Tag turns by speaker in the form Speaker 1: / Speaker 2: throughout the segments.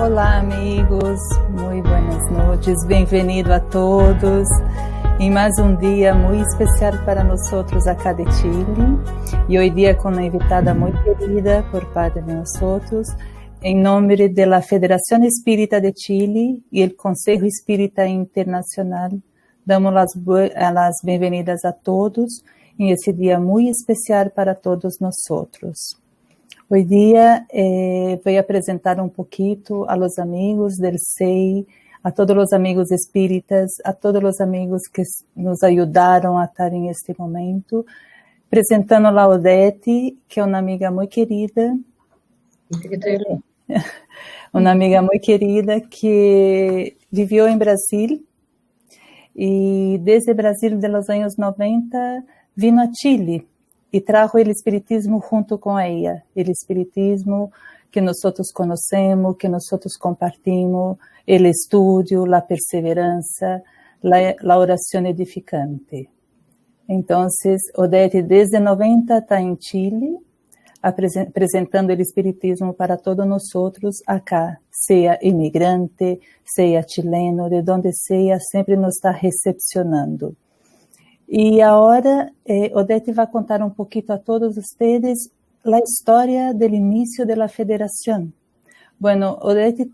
Speaker 1: Olá, amigos, muito buenas noches, bem-vindo a todos em mais dia muito especial para nós acá de Chile e hoje dia com uma invitada muito querida por parte de nós, em nome da Federação Espírita de Chile e do Conselho Espírita Internacional. Damos as bem-vindas a todos em esse dia muito especial para todos nós. Hoy día voy a apresentar un poquito a los amigos del SEI, a todos los amigos espíritas, a todos los amigos que nos ayudaron a estar en este momento, presentando a Odete, que es una amiga muy querida, una amiga muy querida que vivió en Brasil y desde Brasil de los años 90 vino a Chile e trajo o espiritismo junto com ela, o espiritismo que nós conhecemos, que nós compartimos, o estudo, a perseverança, a oração edificante. Então, Odete, desde 90 está em Chile, apresentando o espiritismo para todos nós acá, seja imigrante, seja chileno, de onde seja, sempre nos está recepcionando. E agora, Odete vai contar pouquinho a todos vocês a história do início da federação. Bueno, Odete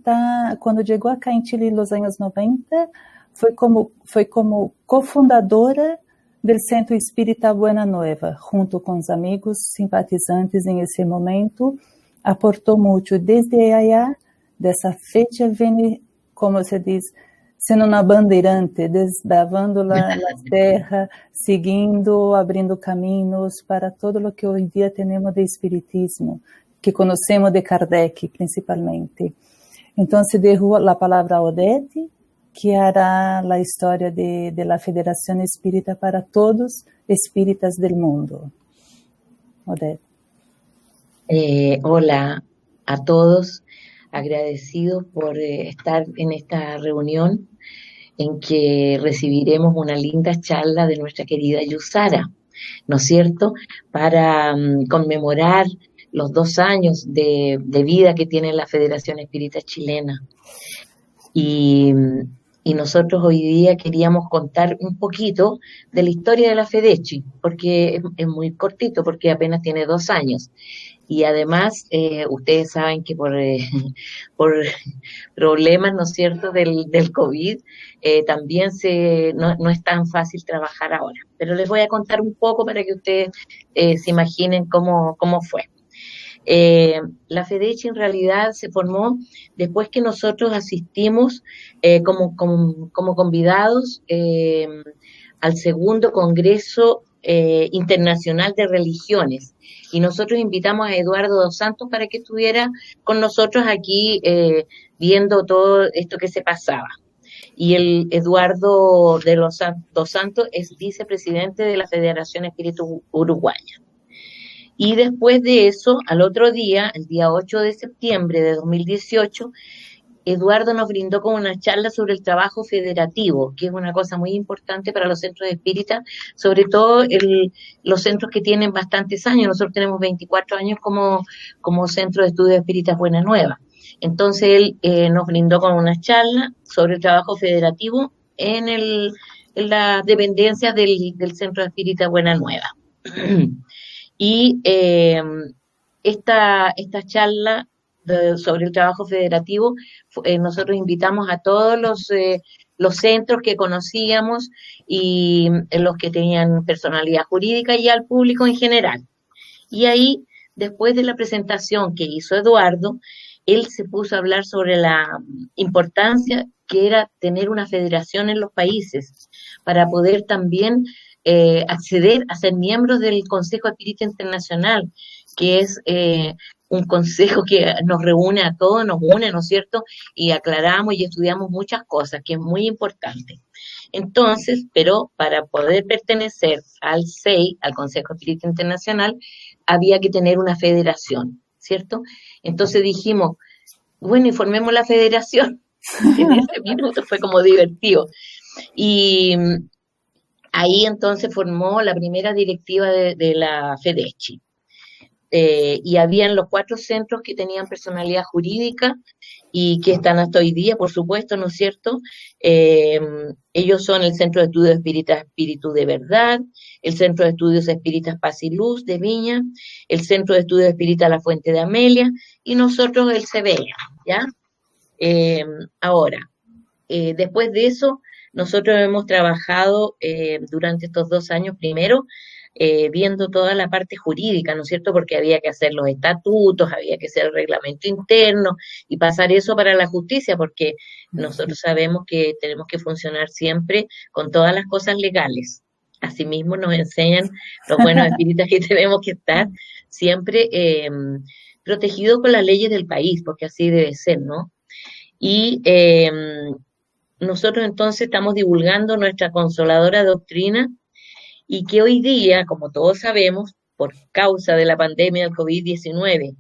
Speaker 1: quando chegou acá em Chile nos anos 90, foi como cofundadora do Centro Espírita Buena Nueva, junto com os amigos simpatizantes em esse momento, aportou muito desde allá, dessa fecha, vem, como se diz, sendo uma bandeirante, desbravando a terra, seguindo, abrindo caminhos para todo o que hoje dia temos de espiritismo, que conhecemos de Kardec, principalmente. Então, dejo a palavra a Odete, que hará a história de la Federação Espírita para todos espíritas del mundo. Odete.
Speaker 2: Hola a todos. Agradecidos por estar en esta reunión en que recibiremos una linda charla de nuestra querida Yusara, ¿no es cierto?, para conmemorar los 2 años de vida que tiene la Federación Espírita Chilena. Y nosotros hoy día queríamos contar un poquito de la historia de la FEDECHI, porque es muy cortito, porque apenas tiene 2 años. Y además, ustedes saben que por problemas, ¿no es cierto?, del COVID, también no es tan fácil trabajar ahora. Pero les voy a contar un poco para que ustedes se imaginen cómo fue. La FEDECHI en realidad se formó después que nosotros asistimos como convidados al segundo Congreso Internacional de Religiones, y nosotros invitamos a Eduardo dos Santos para que estuviera con nosotros aquí viendo todo esto que se pasaba. Y el Eduardo dos Santos es vicepresidente de la Federación Espírita Uruguaya. Y después de eso, al otro día, el día 8 de septiembre de 2018, Eduardo nos brindó como una charla sobre el trabajo federativo, que es una cosa muy importante para los centros espíritas, sobre todo los centros que tienen bastantes años. Nosotros tenemos 24 años como Centro de Estudios Espíritas Buena Nueva. Entonces él nos brindó con una charla sobre el trabajo federativo en las dependencias del Centro Espírita Buena Nueva. Y esta charla sobre el trabajo federativo, nosotros invitamos a todos los centros que conocíamos y los que tenían personalidad jurídica y al público en general. Y ahí, después de la presentación que hizo Eduardo, él se puso a hablar sobre la importancia que era tener una federación en los países para poder también acceder a ser miembros del Consejo Espírita Internacional, que es un consejo que nos reúne a todos, nos une, ¿no es cierto?, y aclaramos y estudiamos muchas cosas, que es muy importante. Entonces, pero para poder pertenecer al SEI, al Consejo Espírita Internacional, había que tener una federación, ¿cierto? Entonces dijimos, bueno, y formemos la federación. En ese minuto fue como divertido. Y ahí entonces formó la primera directiva de la FEDECHI. y habían los 4 centros que tenían personalidad jurídica y que están hasta hoy día, por supuesto, ¿no es cierto? Ellos son el Centro de Estudios Espíritas Espíritu de Verdad, el Centro de Estudios Espíritas Paz y Luz de Viña, el Centro de Estudios Espíritas La Fuente de Amelia y nosotros el CBE, ¿ya? Ahora, después de eso, nosotros hemos trabajado durante estos 2 años, primero, viendo toda la parte jurídica, ¿no es cierto? Porque había que hacer los estatutos, había que hacer el reglamento interno y pasar eso para la justicia, porque nosotros sabemos que tenemos que funcionar siempre con todas las cosas legales. Asimismo nos enseñan los buenos espíritas que tenemos que estar siempre protegidos con las leyes del país, porque así debe ser, ¿no? Y nosotros entonces estamos divulgando nuestra consoladora doctrina y que hoy día, como todos sabemos, por causa de la pandemia del COVID-19,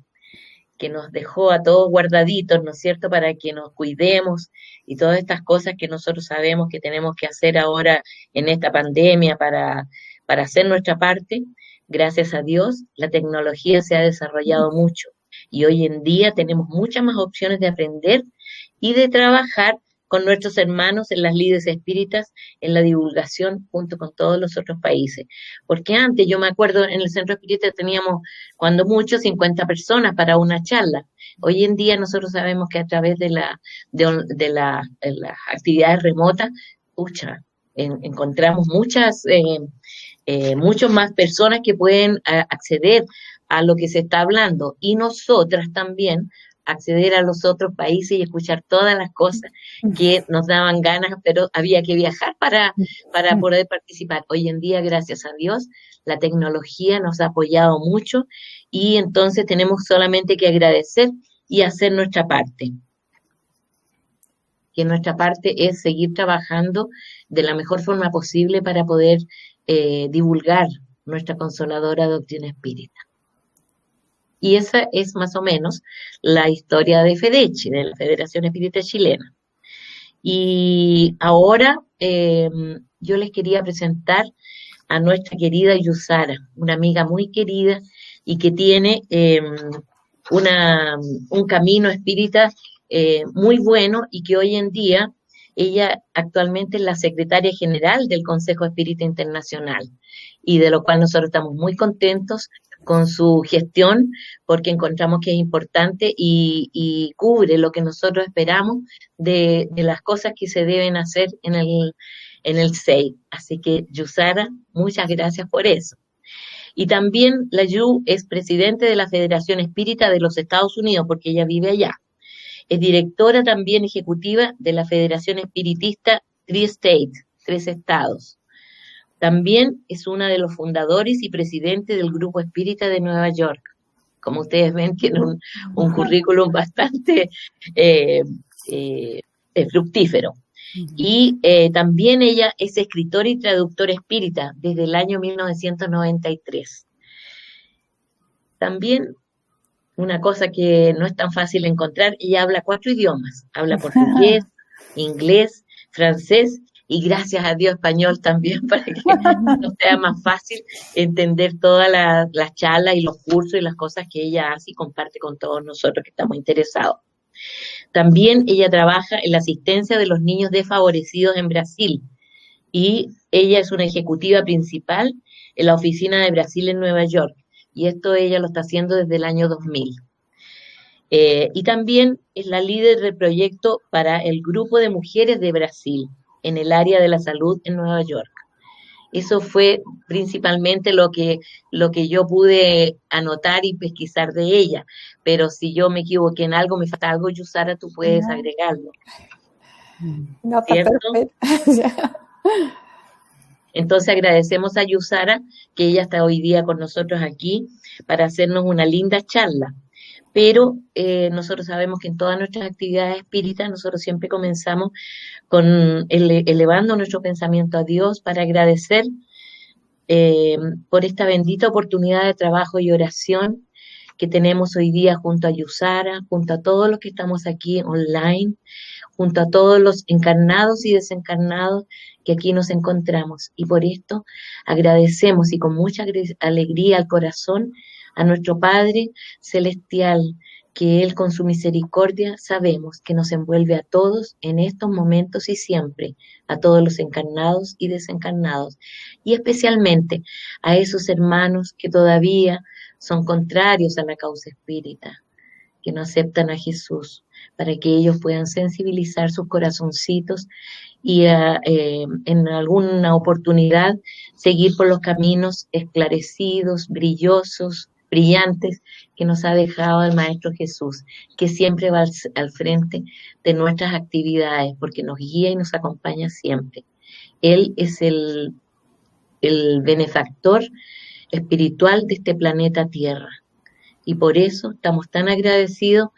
Speaker 2: que nos dejó a todos guardaditos, ¿no es cierto?, para que nos cuidemos y todas estas cosas que nosotros sabemos que tenemos que hacer ahora en esta pandemia para hacer nuestra parte, gracias a Dios, la tecnología se ha desarrollado mucho y hoy en día tenemos muchas más opciones de aprender y de trabajar con nuestros hermanos en las líderes espíritas, en la divulgación junto con todos los otros países. Porque antes, yo me acuerdo, en el centro espírita teníamos, cuando mucho, 50 personas para una charla. Hoy en día nosotros sabemos que a través de las actividades remotas, encontramos muchas más personas que pueden acceder a lo que se está hablando. Y nosotras también acceder a los otros países y escuchar todas las cosas que nos daban ganas, pero había que viajar para poder participar. Hoy en día, gracias a Dios, la tecnología nos ha apoyado mucho y entonces tenemos solamente que agradecer y hacer nuestra parte. Que nuestra parte es seguir trabajando de la mejor forma posible para poder divulgar nuestra consoladora doctrina espírita. Y esa es más o menos la historia de FEDECHI, de la Federación Espírita Chilena. Y ahora yo les quería presentar a nuestra querida Yusara, una amiga muy querida y que tiene un camino espírita muy bueno y que hoy en día ella actualmente es la secretaria general del Consejo Espírita Internacional y de lo cual nosotros estamos muy contentos con su gestión, porque encontramos que es importante y cubre lo que nosotros esperamos de las cosas que se deben hacer en el SEI. Así que, Yusara, muchas gracias por eso. Y también la Yu es presidente de la Federación Espírita de los Estados Unidos, porque ella vive allá. Es directora también ejecutiva de la Federación Espiritista Tri-State, 3 estados. También es una de los fundadores y presidente del Grupo Espírita de Nueva York. Como ustedes ven, tiene un currículum bastante fructífero. Y también ella es escritora y traductora espírita desde el año 1993. También, una cosa que no es tan fácil encontrar, ella habla 4 idiomas. Habla portugués, inglés, francés y gracias a Dios español también para que nos sea más fácil entender todas las charlas y los cursos y las cosas que ella hace y comparte con todos nosotros que estamos interesados. También ella trabaja en la asistencia de los niños desfavorecidos en Brasil y ella es una ejecutiva principal en la oficina de Brasil en Nueva York y esto ella lo está haciendo desde el año 2000. Y también es la líder del proyecto para el grupo de mujeres de Brasil en el área de la salud en Nueva York. Eso fue principalmente lo que yo pude anotar y pesquisar de ella, pero si yo me equivoqué en algo, me falta algo, Yusara, tú puedes agregarlo.
Speaker 3: No, está perfecto.
Speaker 2: Entonces agradecemos a Yusara que ella está hoy día con nosotros aquí para hacernos una linda charla. Pero nosotros sabemos que en todas nuestras actividades espíritas nosotros siempre comenzamos con elevando nuestro pensamiento a Dios para agradecer por esta bendita oportunidad de trabajo y oración que tenemos hoy día junto a Yusara, junto a todos los que estamos aquí online, junto a todos los encarnados y desencarnados que aquí nos encontramos. Y por esto agradecemos y con mucha alegría al corazón a nuestro Padre Celestial, que Él con su misericordia sabemos que nos envuelve a todos en estos momentos y siempre, a todos los encarnados y desencarnados, y especialmente a esos hermanos que todavía son contrarios a la causa espírita, que no aceptan a Jesús, para que ellos puedan sensibilizar sus corazoncitos y en alguna oportunidad seguir por los caminos esclarecidos, brillosos, brillantes que nos ha dejado el Maestro Jesús, que siempre va al frente de nuestras actividades, porque nos guía y nos acompaña siempre. Él es el benefactor espiritual de este planeta Tierra, y por eso estamos tan agradecidos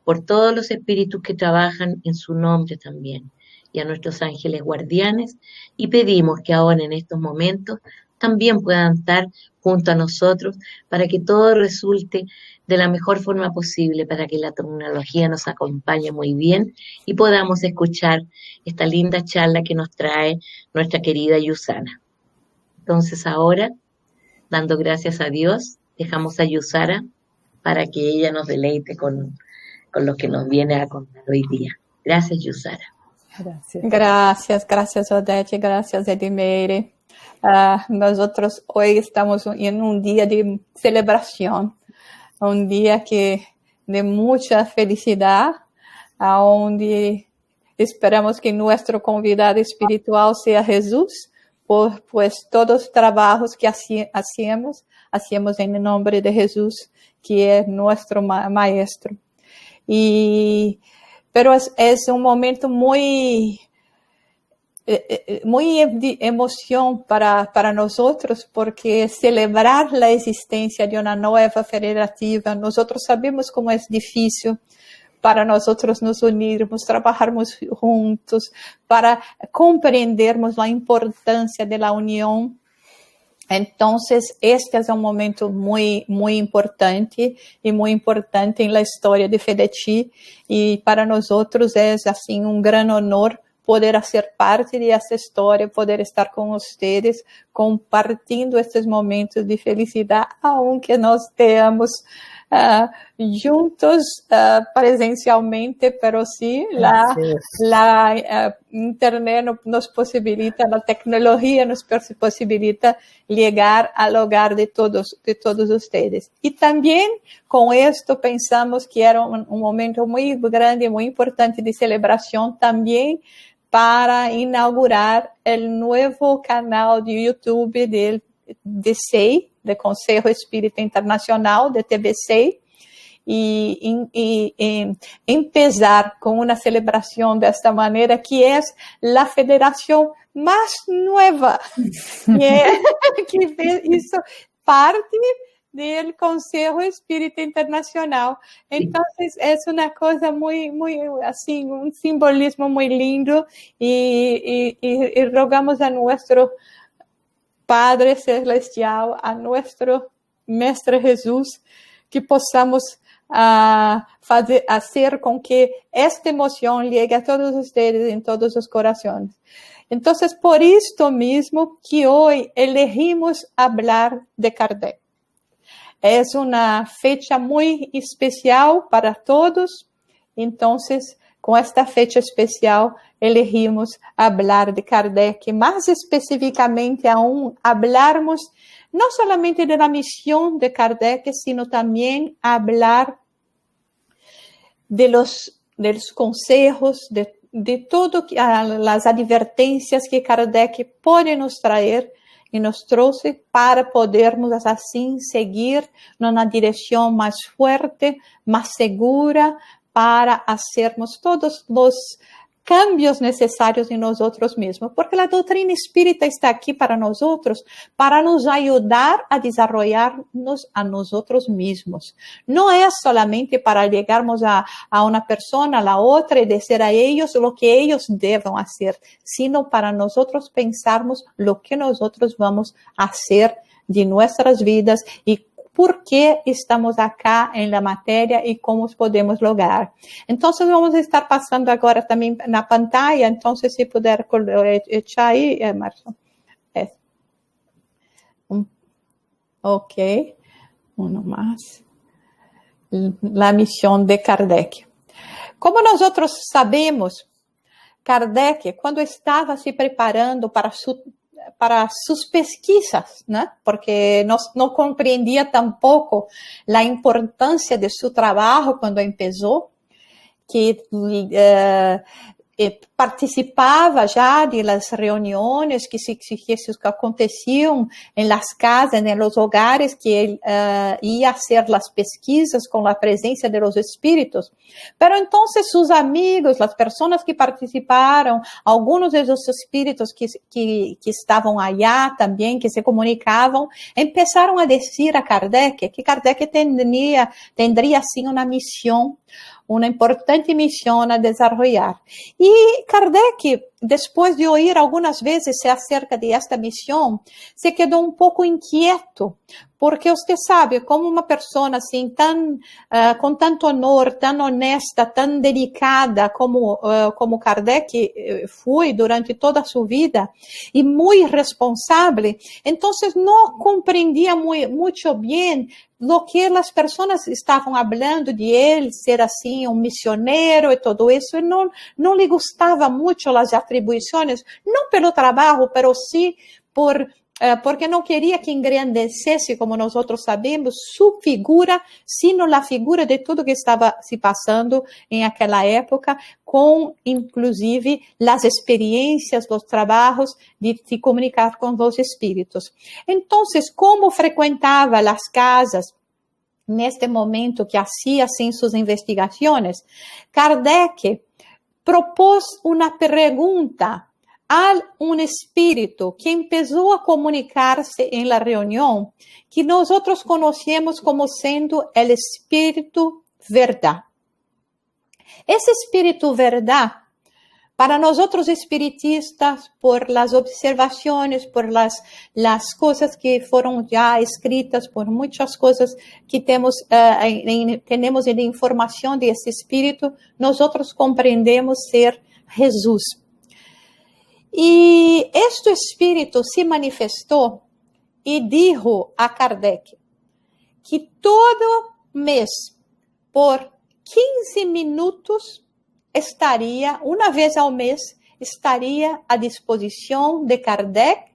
Speaker 2: por todos los espíritus que trabajan en su nombre también, y a nuestros ángeles guardianes, y pedimos que ahora en estos momentos también puedan estar junto a nosotros para que todo resulte de la mejor forma posible, para que la tecnología nos acompañe muy bien y podamos escuchar esta linda charla que nos trae nuestra querida Yusara. Entonces ahora, dando gracias a Dios, dejamos a Yusara para que ella nos deleite con lo que nos viene a contar hoy día. Gracias, Yusara.
Speaker 3: Gracias Odete, gracias Edmeire. Nosotros hoy estamos en un día de celebración, un día de mucha felicidad, donde esperamos que nuestro convidado espiritual sea Jesús, pues todos los trabajos que hacemos en el nombre de Jesús, que es nuestro maestro. Pero es un momento muy de emoción para nosotros, porque celebrar la existencia de una nueva federativa, nosotros sabemos cómo es difícil para nosotros nos unirmos, trabajarmos juntos, para comprendermos la importancia de la unión. Entonces, este es un momento muy importante y muy importante en la historia de FEDETI, y para nosotros es así un gran honor poder hacer parte de esta historia, poder estar con ustedes compartiendo estos momentos de felicidad, aunque no estemos juntos presencialmente, pero sí la internet nos posibilita, la tecnología nos posibilita llegar al hogar de todos ustedes. Y también con esto pensamos que era un momento muy grande, muy importante de celebración también para inaugurar el nuevo canal de YouTube del DCEI, de Consejo Espírita Internacional, de TVCEI, y empezar con una celebración de esta manera, que es la federación más nueva que hizo parte del Consejo Espírita Internacional. Entonces es una cosa muy así, un simbolismo muy lindo, y rogamos a nuestro Padre Celestial, a nuestro Mestre Jesús, que possamos hacer con que esta emoción llegue a todos ustedes en todos los corazones. Entonces, por esto mismo que hoy elegimos hablar de Kardec. Es una fecha muy especial para todos, entonces, con esta fecha especial, elegimos hablar de Kardec, más específicamente aún, hablarmos no solamente de la misión de Kardec, sino también hablar de los consejos, de todo las advertencias que Kardec puede nos traer y nos trouxe para podermos así seguir en una dirección más fuerte, más segura, para hacermos todos los cambios necesarios en nosotros mismos, porque la doctrina espírita está aquí para nosotros, para nos ayudar a desarrollarnos a nosotros mismos. No es solamente para llegarmos a una persona, a la otra, y decir a ellos lo que ellos deben hacer, sino para nosotros pensarmos lo que nosotros vamos a hacer de nuestras vidas y por qué estamos acá en la materia y cómo podemos lograr. Entonces, vamos a estar pasando agora também na pantalla. Entonces, se puder echar aí, Marcio. Ok. uno más. La misión de Kardec. Como nosotros sabemos, Kardec, quando estava se preparando para suas pesquisas, né? Porque não compreendia tampouco a importância de seu trabalho quando começou, que participava já de las reuniões que aconteciam em las casas, em los hogares, que ele ia fazer las pesquisas com a presença de los espíritos. Pero entonces sus amigos, las personas que participaram, algunos de los espíritos que estavam allá também, que se comunicavam, empezaram a dizer a Kardec que Kardec tendria sim uma missão, uma importante missão a desenvolver. E Kardec, depois de ouvir algumas vezes acerca de esta missão, se quedou um pouco inquieto, porque você sabe, como uma pessoa assim, com tanto honor, tão honesta, tão dedicada como Kardec foi durante toda a sua vida, e muito responsável, então não compreendia muito bem lo que as pessoas estavam falando de ele, ser assim, um missionário e tudo isso, e não lhe gostava muito as atribuições, não pelo trabalho, pero sim porque não queria que engrandecesse, como nós outros sabemos, sua figura, sino a figura de tudo que estava se passando em aquela época, com, inclusive, as experiências, os trabalhos de se comunicar com os espíritos. Então, como frequentava as casas, neste momento que fazia assim suas investigações, Kardec propôs uma pergunta a um espírito que começou a comunicar-se em la reunião, que nós outros conhecemos como sendo o espírito verdade. Esse espírito verdade, para nós outros espiritistas, por las observações, por las coisas que foram já escritas, por muitas coisas que temos de informação desse espírito, nós outros compreendemos ser Jesus. E este espírito se manifestou e disse a Kardec que todo mês, por 15 minutos, uma vez ao mês, estaria à disposição de Kardec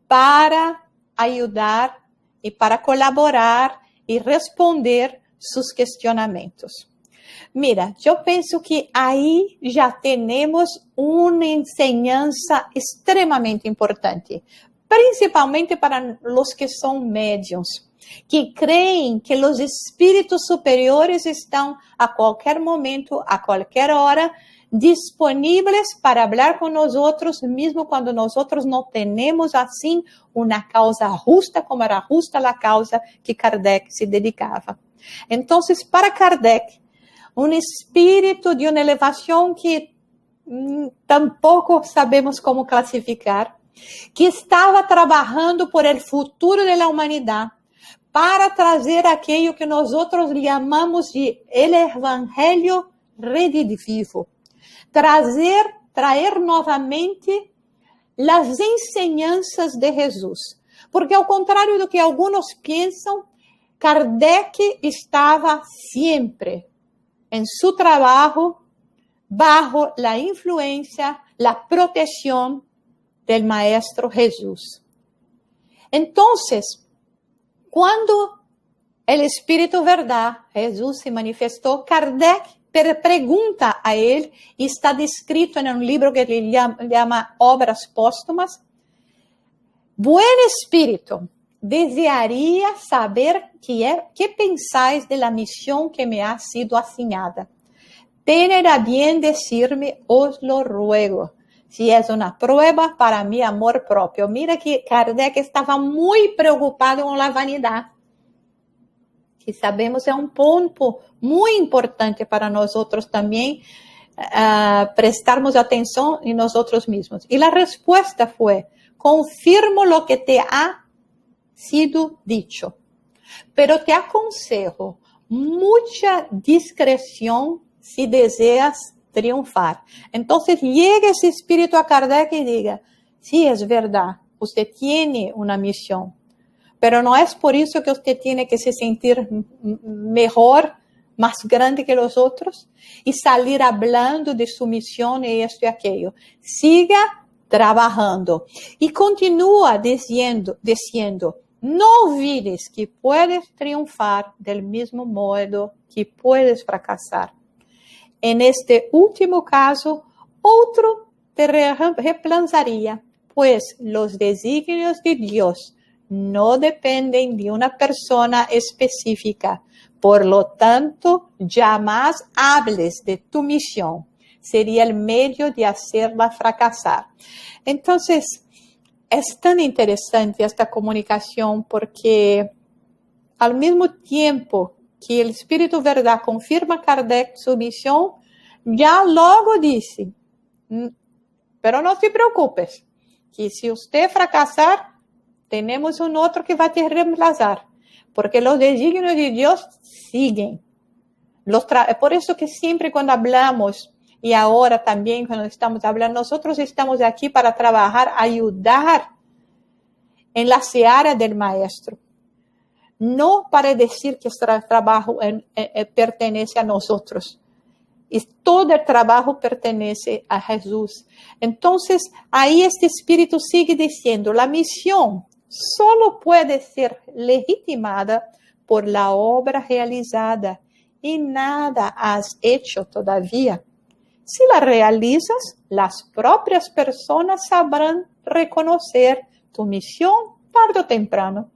Speaker 3: para ajudar e para colaborar e responder seus questionamentos. Mira, eu penso que aí já temos uma enseñança extremamente importante, principalmente para os que são médiums, que creem que os espíritos superiores estão a qualquer momento, a qualquer hora, disponíveis para falar com nós outros, mesmo quando nós outros não temos assim uma causa justa, como era justa a causa que Kardec se dedicava. Então, para Kardec, um espírito de uma elevação que tampouco sabemos como classificar, que estava trabalhando por el futuro da humanidade, para trazer aquilo que nós outros chamamos de el evangelho redivivo, trazer novamente as enseñanças de Jesus. Porque, ao contrário do que alguns pensam, Kardec estava sempre em seu trabalho bajo a influência, a proteção do Maestro Jesus. Então, quando o Espírito Verdade, Jesus, se manifestou, Kardec pergunta a ele, e está descrito em um livro que ele chama Obras Póstumas: Buen Espírito, desearia saber que pensáis da missão que me ha sido assignada. Tened a bien decirme, os lo ruego, si es una prueba para mi amor propio. Mira que Kardec estava muito preocupado com a vanidade, que sabemos é um ponto muito importante para nós outros também, prestarmos atenção em nós outros mesmos. E a resposta foi: confirmo lo que te ha sido dicho, pero te aconsejo mucha discreção si deseas triunfar. Então, llega esse espírito a Kardec e diga: sí, es verdad, usted tiene una misión, pero no es por eso que usted tiene que se sentir mejor, más grande que los otros y salir hablando de su misión y esto y aquello. Siga trabajando y continúa diciendo, no olvides que puedes triunfar del mismo modo que puedes fracasar. En este último caso, otro te reemplazaría, pues los designios de Dios no dependen de una persona específica. Por lo tanto, jamás hables de tu misión. Sería el medio de hacerla fracasar. Entonces, es tan interesante esta comunicación porque al mismo tiempo que el Espíritu Verdad confirma a Kardec su misión, ya luego dice, pero no te preocupes, que si usted fracasar, tenemos un otro que va a te reemplazar, porque los designios de Dios siguen. Por eso que siempre cuando hablamos, y ahora también cuando estamos hablando, nosotros estamos aquí para trabajar, ayudar en la seara del Maestro. No para decir que este trabajo pertenece a nosotros. Y todo el trabajo pertenece a Jesús. Entonces, ahí este Espíritu sigue diciendo, la misión solo puede ser legitimada por la obra realizada y nada has hecho todavía. Si la realizas, las propias personas sabrán reconocer tu misión tarde o temprano,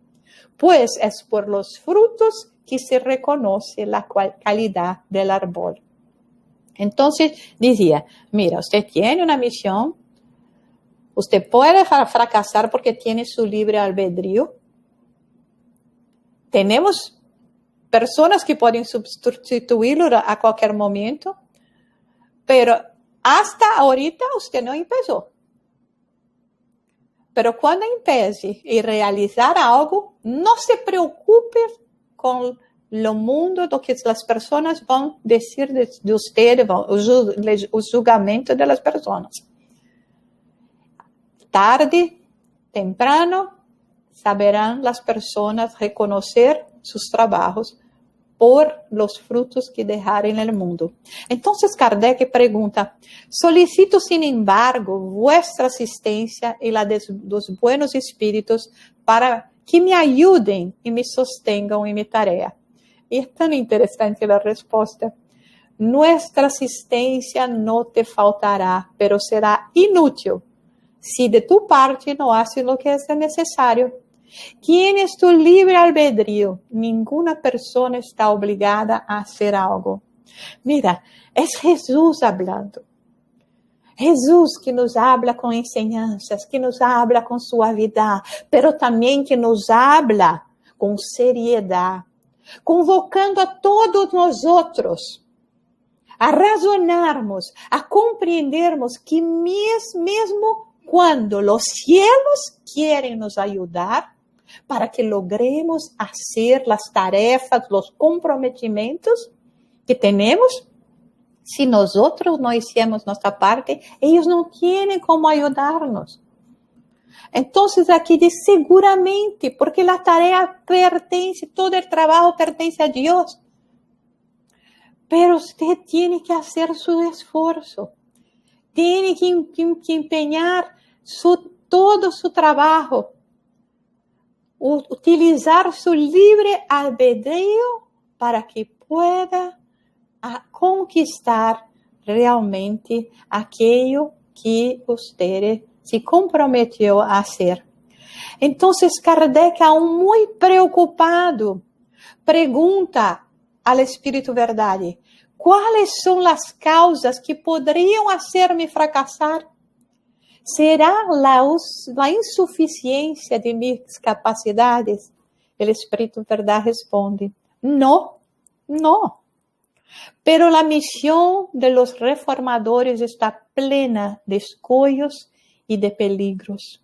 Speaker 3: pues es por los frutos que se reconoce la calidad del árbol. Entonces decía, mira, usted tiene una misión, usted puede fracasar porque tiene su libre albedrío. Tenemos personas que pueden sustituirlo a cualquier momento, pero hasta ahorita usted no empezó. Pero cuando empiece a realizar algo, no se preocupe con lo mundo, lo que las personas van a decir de usted, el julgamento de las personas. Tarde, temprano, saberán las personas reconocer sus trabajos por los frutos que dejaron en el mundo. Entonces Kardec pregunta, solicito sin embargo vuestra asistencia y la de los buenos espíritus para que me ayuden y me sostengan en mi tarea. Y es tan interesante la respuesta. Nuestra asistencia no te faltará, pero será inútil si de tu parte no haces lo que es necesario. Tienes tu libre albedrío. Ninguna persona está obligada a hacer algo. Mira, es Jesús hablando. Jesús que nos habla con enseñanzas, que nos habla con suavidad, pero también que nos habla con seriedad, convocando a todos nosotros a razonarmos, a compreendermos que mesmo cuando los cielos quieren nos ayudar para que logremos hacer las tarefas, los comprometimentos que tenemos, si nosotros no hicimos nuestra parte, ellos no tienen cómo ayudarnos. Entonces aquí dice seguramente, porque la tarea pertenece, todo el trabajo pertenece a Dios. Pero usted tiene que hacer su esfuerzo, tiene que empeñar todo su trabajo, utilizar su libre albedrío para que pueda conquistar realmente aquello que usted se comprometió a hacer. Entonces Kardec, aún muy preocupado, pregunta al Espíritu Verdade, ¿cuáles son las causas que podrían hacerme fracasar? ¿Será la insuficiencia de mis capacidades? El Espíritu Verdad responde, no. Pero la misión de los reformadores está plena de escollos y de peligros.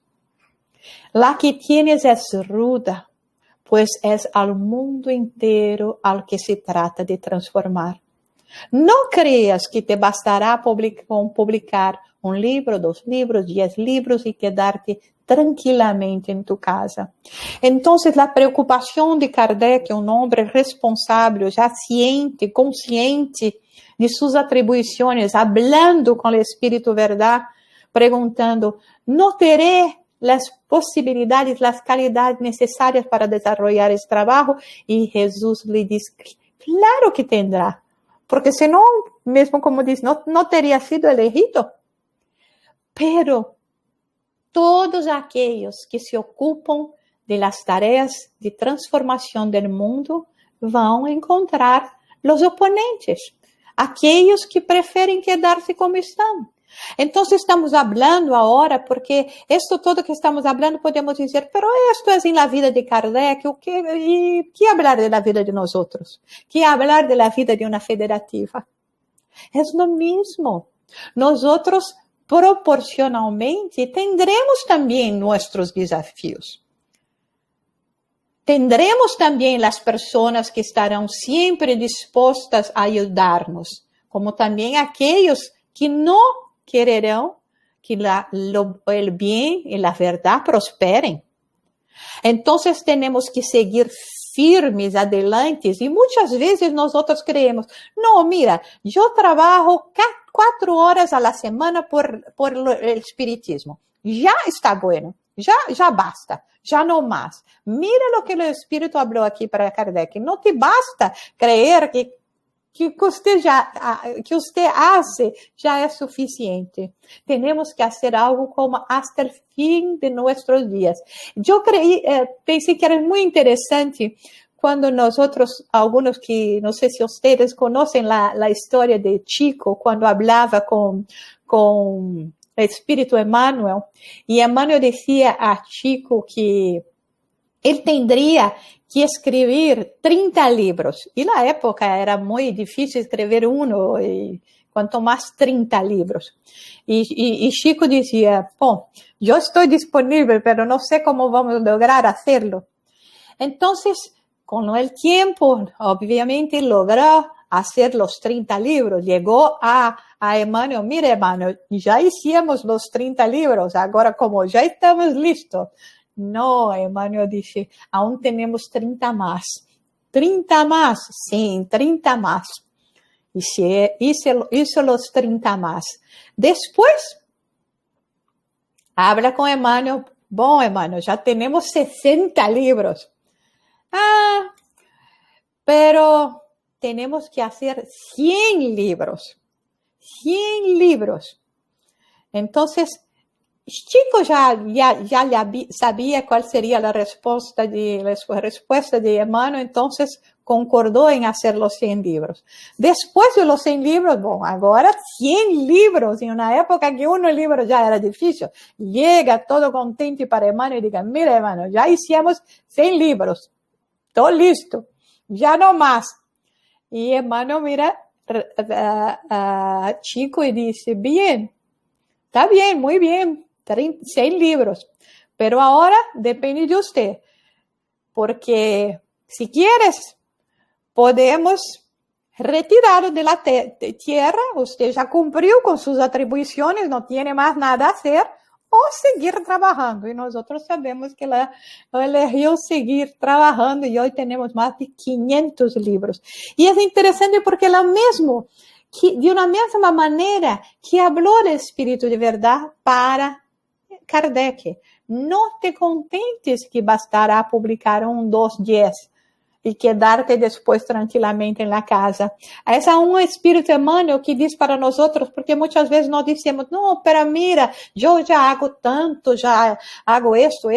Speaker 3: La que tienes es ruda, pues es al mundo entero al que se trata de transformar. No creas que te bastará publicar un libro, 2 libros, 10 libros y quedarte tranquilamente en tu casa. Entonces, la preocupación de Kardec, un hombre responsable, ya ciente, consciente de sus atribuciones, hablando con el Espíritu Verdad, preguntando, ¿no teré las posibilidades, las calidades necesarias para desarrollar este trabajo? Y Jesús le dice, claro que tendrá, porque si no, mismo como dice, no teria sido elegido. Pero todos aquellos que se ocupan de las tareas de transformación del mundo van a encontrar los oponentes, aquellos que prefieren quedarse como están. Entonces estamos hablando ahora, porque esto todo que estamos hablando podemos decir, pero esto es en la vida de Kardec, ¿qué hablar de la vida de nosotros? ¿Qué hablar de la vida de una federativa? Es lo mismo. Nosotros proporcionalmente tendremos también nuestros desafíos. Tendremos también las personas que estarán siempre dispuestas a ayudarnos, como también aquellos que no quererán que el bien y la verdad prosperen. Entonces tenemos que seguir firmes, adelante. Y muchas veces nosotros creemos, no, mira, yo trabajo 4 horas a la semana por el espiritismo. Ya está bueno, ya basta, ya no más. Mira lo que el Espíritu habló aquí para Kardec. No te basta creer que usted hace ya es suficiente. Tenemos que hacer algo como hasta el fin de nuestros días. Yo pensé que era muy interesante cuando nosotros, algunos que no sé si ustedes conocen la historia de Chico, cuando hablaba con el Espíritu Emmanuel, y Emmanuel decía a Chico que él tendría que escribir 30 libros. Y la época era muy difícil escribir uno, y cuanto más 30 libros. Y Chico decía, yo estoy disponible, pero no sé cómo vamos a lograr hacerlo. Entonces, con el tiempo, obviamente, logró hacer los 30 libros. Llegó a Emmanuel, mire Emmanuel, ya hicimos los 30 libros, ahora como ya estamos listos. No, Emmanuel dice, aún tenemos 30 más. 30 más, sí, 30 más. Y hizo los 30 más. Después, habla con Emmanuel. Emmanuel, ya tenemos 60 libros. Pero tenemos que hacer 100 libros. 100 libros. Entonces, Chico ya sabía cuál sería la respuesta de Emmanuel, entonces concordó en hacer los 100 libros. Después de los 100 libros, ahora 100 libros, en una época que un libro ya era difícil, llega todo contento para Emmanuel y diga, mira Emmanuel, ya hicimos 100 libros, todo listo, ya no más. Y Emmanuel mira a Chico y dice, bien, está bien, muy bien. 100 libros, pero ahora depende de usted, porque si quieres, podemos retirar de la tierra, usted ya cumplió con sus atribuciones, no tiene más nada a hacer, o seguir trabajando, y nosotros sabemos que él eligió seguir trabajando, y hoy tenemos más de 500 libros, y es interesante porque de una misma manera que habló el Espíritu de Verdad para Kardec, no te contentes que bastará publicar 1, 2, 10 y quedarte después tranquilamente en la casa. Es un Espíritu Emmanuel que dice para nosotros, porque muchas veces nos decimos, no, pero mira, yo ya hago tanto, ya hago esto,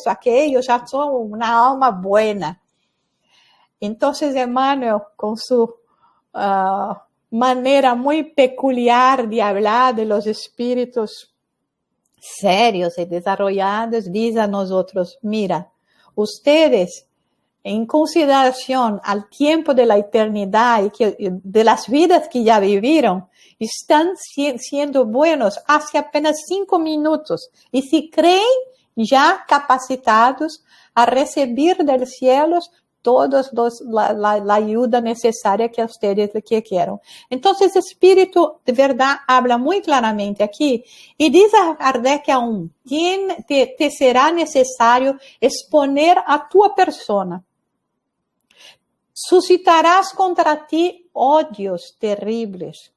Speaker 3: aquello, ya soy una alma buena. Entonces Emmanuel, con su manera muy peculiar de hablar de los espíritus serios y desarrollados, dice a nosotros, mira, ustedes, en consideración al tiempo de la eternidad y de las vidas que ya vivieron, están siendo buenos hace apenas 5 minutos y se creen ya capacitados a recibir del cielo todos la ayuda necesaria que ustedes quieran. Entonces, el Espíritu de verdad habla muy claramente aquí y dice a Kardec aún, te será necesario exponer a tu persona. Suscitarás contra ti odios terribles.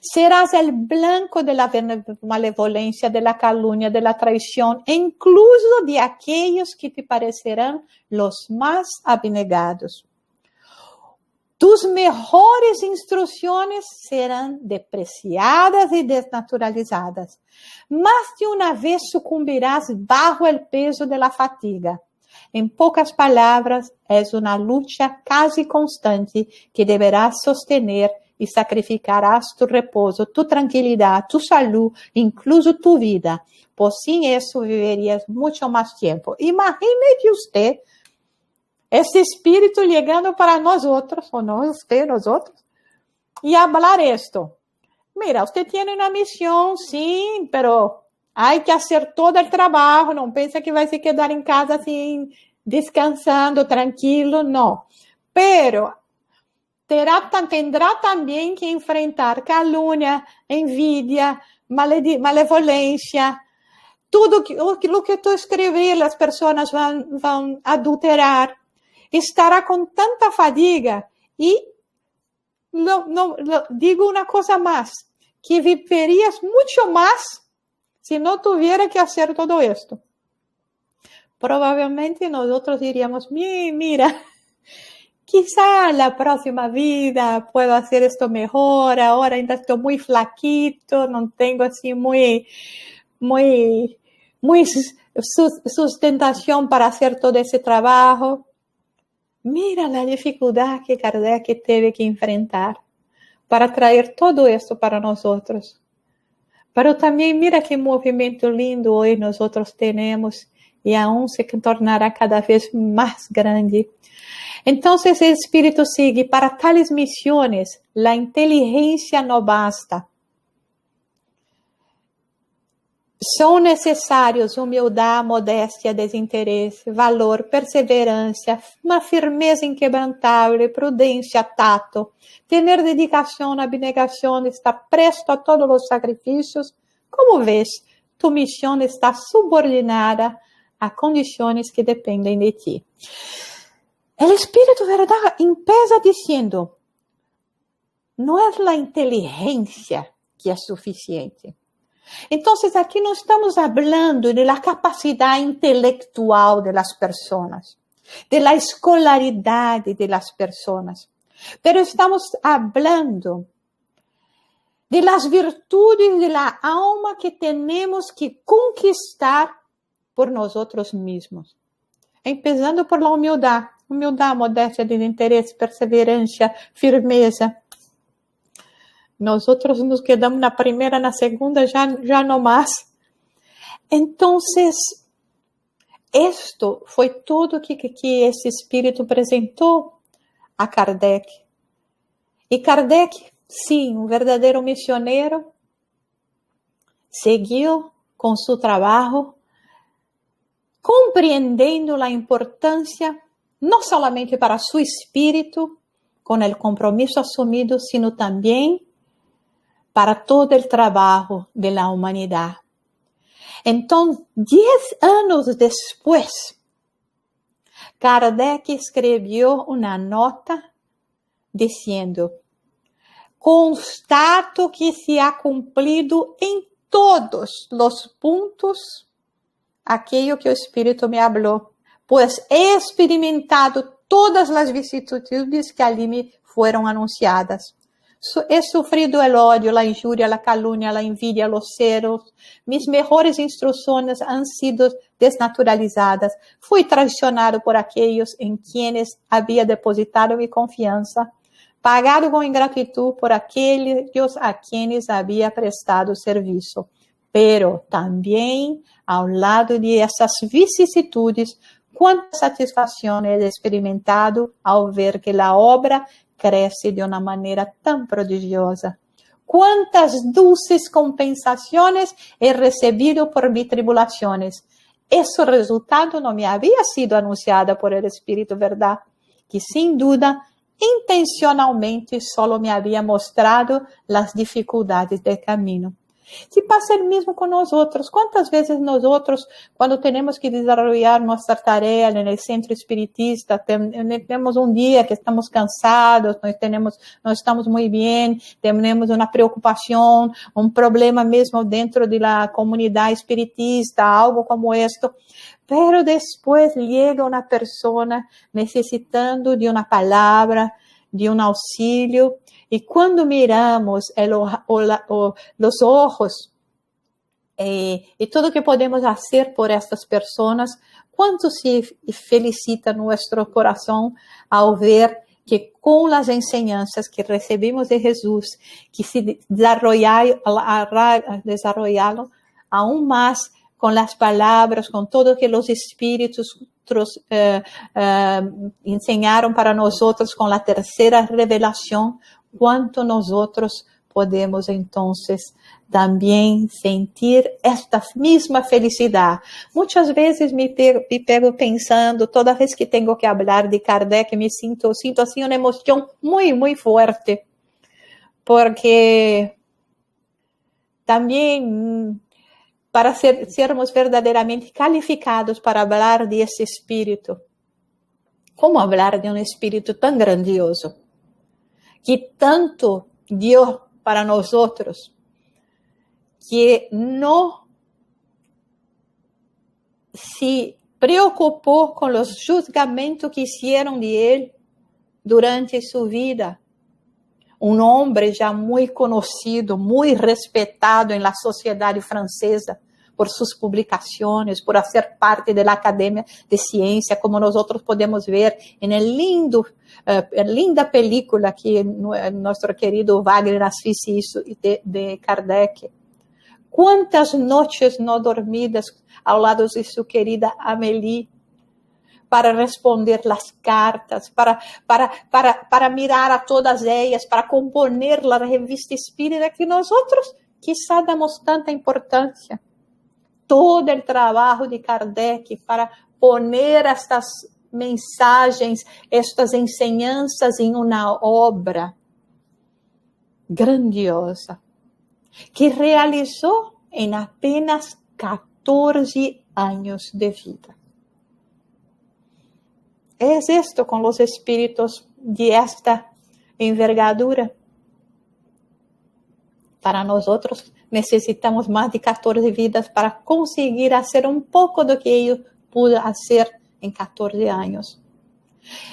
Speaker 3: Serás el blanco de la malevolencia, de la calumnia, de la traición, e incluso de aquellos que te parecerán los más abnegados. Tus mejores instrucciones serán despreciadas y desnaturalizadas. Más de una vez sucumbirás bajo el peso de la fatiga. En pocas palabras, es una lucha casi constante que deberás sostener y sacrificarás tu reposo, tu tranquilidad, tu salud, incluso tu vida, pues sin eso vivirías mucho más tiempo. Imagínese usted ese espíritu llegando para nosotros, o no usted, nosotros, y hablar esto. Mira, usted tiene una misión, sí, pero hay que hacer todo el trabajo, no piensa que va a se quedar en casa así, descansando, tranquilo, no. Pero tendrá también que enfrentar calumnia, envidia, malevolencia, todo lo que tú escribes, las personas van a adulterar, estará con tanta fatiga y digo una cosa más, que vivirías mucho más si no tuviera que hacer todo esto. Probablemente nosotros diríamos, mira, quizá la próxima vida puedo hacer esto mejor, ahora ainda estoy muy flaquito, no tengo así muy sustentación para hacer todo ese trabajo. Mira la dificultad que Kardec tuvo que enfrentar para traer todo esto para nosotros. Pero también mira qué movimiento lindo hoy nosotros tenemos y aún se tornará cada vez más grande. Entonces el Espíritu sigue, para tales misiones la inteligencia no basta. Son necessários humildade, modéstia, desinteresse, valor, perseverança, uma firmeza inquebrantável, prudência, tato, tener dedicação, abnegação, estar presto a todos os sacrifícios. Como vês, tu missão está subordinada a condições que dependem de ti. O Espírito, verdade, empieza dizendo, não é a inteligência que é suficiente. Então, aqui não estamos falando da capacidade intelectual das pessoas, da escolaridade das pessoas, mas estamos falando das virtudes da alma que temos que conquistar por nós mesmos. Empezando por la humildade, modéstia, desinteresse, perseverança, firmeza. Nosotros nos quedamos na primeira, na segunda, já no más. Entonces, esto foi tudo que esse Espírito apresentou a Kardec. E Kardec, sim, um verdadeiro missioneiro, seguiu com seu trabalho, compreendendo a importância, não somente para seu espírito, com o compromisso assumido, sino também para todo o trabalho da humanidade. Então, 10 anos depois, Kardec escreveu uma nota dizendo: constato que se ha cumprido em todos os pontos aquilo que o Espírito me falou, pois he experimentado todas as vicissitudes que ali me foram anunciadas. He sufrido el odio, la injuria, la calumnia, la envidia, los celos. Mis mejores instrucciones han sido desnaturalizadas. Fui traicionado por aquellos en quienes había depositado mi confianza. Pagado con ingratitud por aquellos a quienes había prestado servicio. Pero también, ao lado de esas vicisitudes, cuánta satisfacción he experimentado ao ver que la obra cresce de uma maneira tão prodigiosa. Quantas dulces compensações he recebido por mis tribulações. Esse resultado não me havia sido anunciado por el Espírito, verdade? que sin duda intencionalmente solo me había mostrado las dificultades del camino. Se passa o mesmo com nós outros. Quantas vezes nós outros, quando temos que desenvolver nossa tarefa no centro espiritista, temos um dia que estamos cansados, não estamos muito bem, temos uma preocupação, um problema mesmo dentro da comunidade espiritista, algo como isto. Pero depois chega uma pessoa necessitando de uma palavra, de um auxílio. E quando miramos os ojos e tudo que podemos fazer por estas pessoas, quanto se felicita nosso coração ao ver que com as enseñanças que recebemos de Jesus, que se desarrollaram aún mais com as palavras, com tudo que os espíritos ensinaram para nós outros com a terceira revelação, quanto nós outros podemos, então, também sentir esta mesma felicidade. Muitas vezes me pego pensando, toda vez que tenho que falar de Kardec, me sinto assim uma emoção muito, muito forte, porque também para sermos verdadeiramente qualificados para falar desse espírito, como falar de um espírito tão grandioso, que tanto deu para nós outros, que não se preocupou com os julgamentos que fizeram de ele durante sua vida. Um homem já muito conhecido, muito respeitado na sociedade francesa por suas publicações, por fazer parte da Academia de Ciência, como nós outros podemos ver na linda película que nosso querido Wagner fez isso de Kardec. Quantas noites não dormidas ao lado de sua querida Amélie, para responder as cartas, para mirar a todas elas, para componer a revista espírita que nós outros quizá damos tanta importância. Todo o trabalho de Kardec para poner estas mensagens, estas enseñanças em uma obra grandiosa, que realizou em apenas 14 anos de vida. É isto com os espíritos de esta envergadura? Para nós outros, necessitamos mais de 14 vidas para conseguir fazer um pouco do que ele pudo fazer em 14 anos.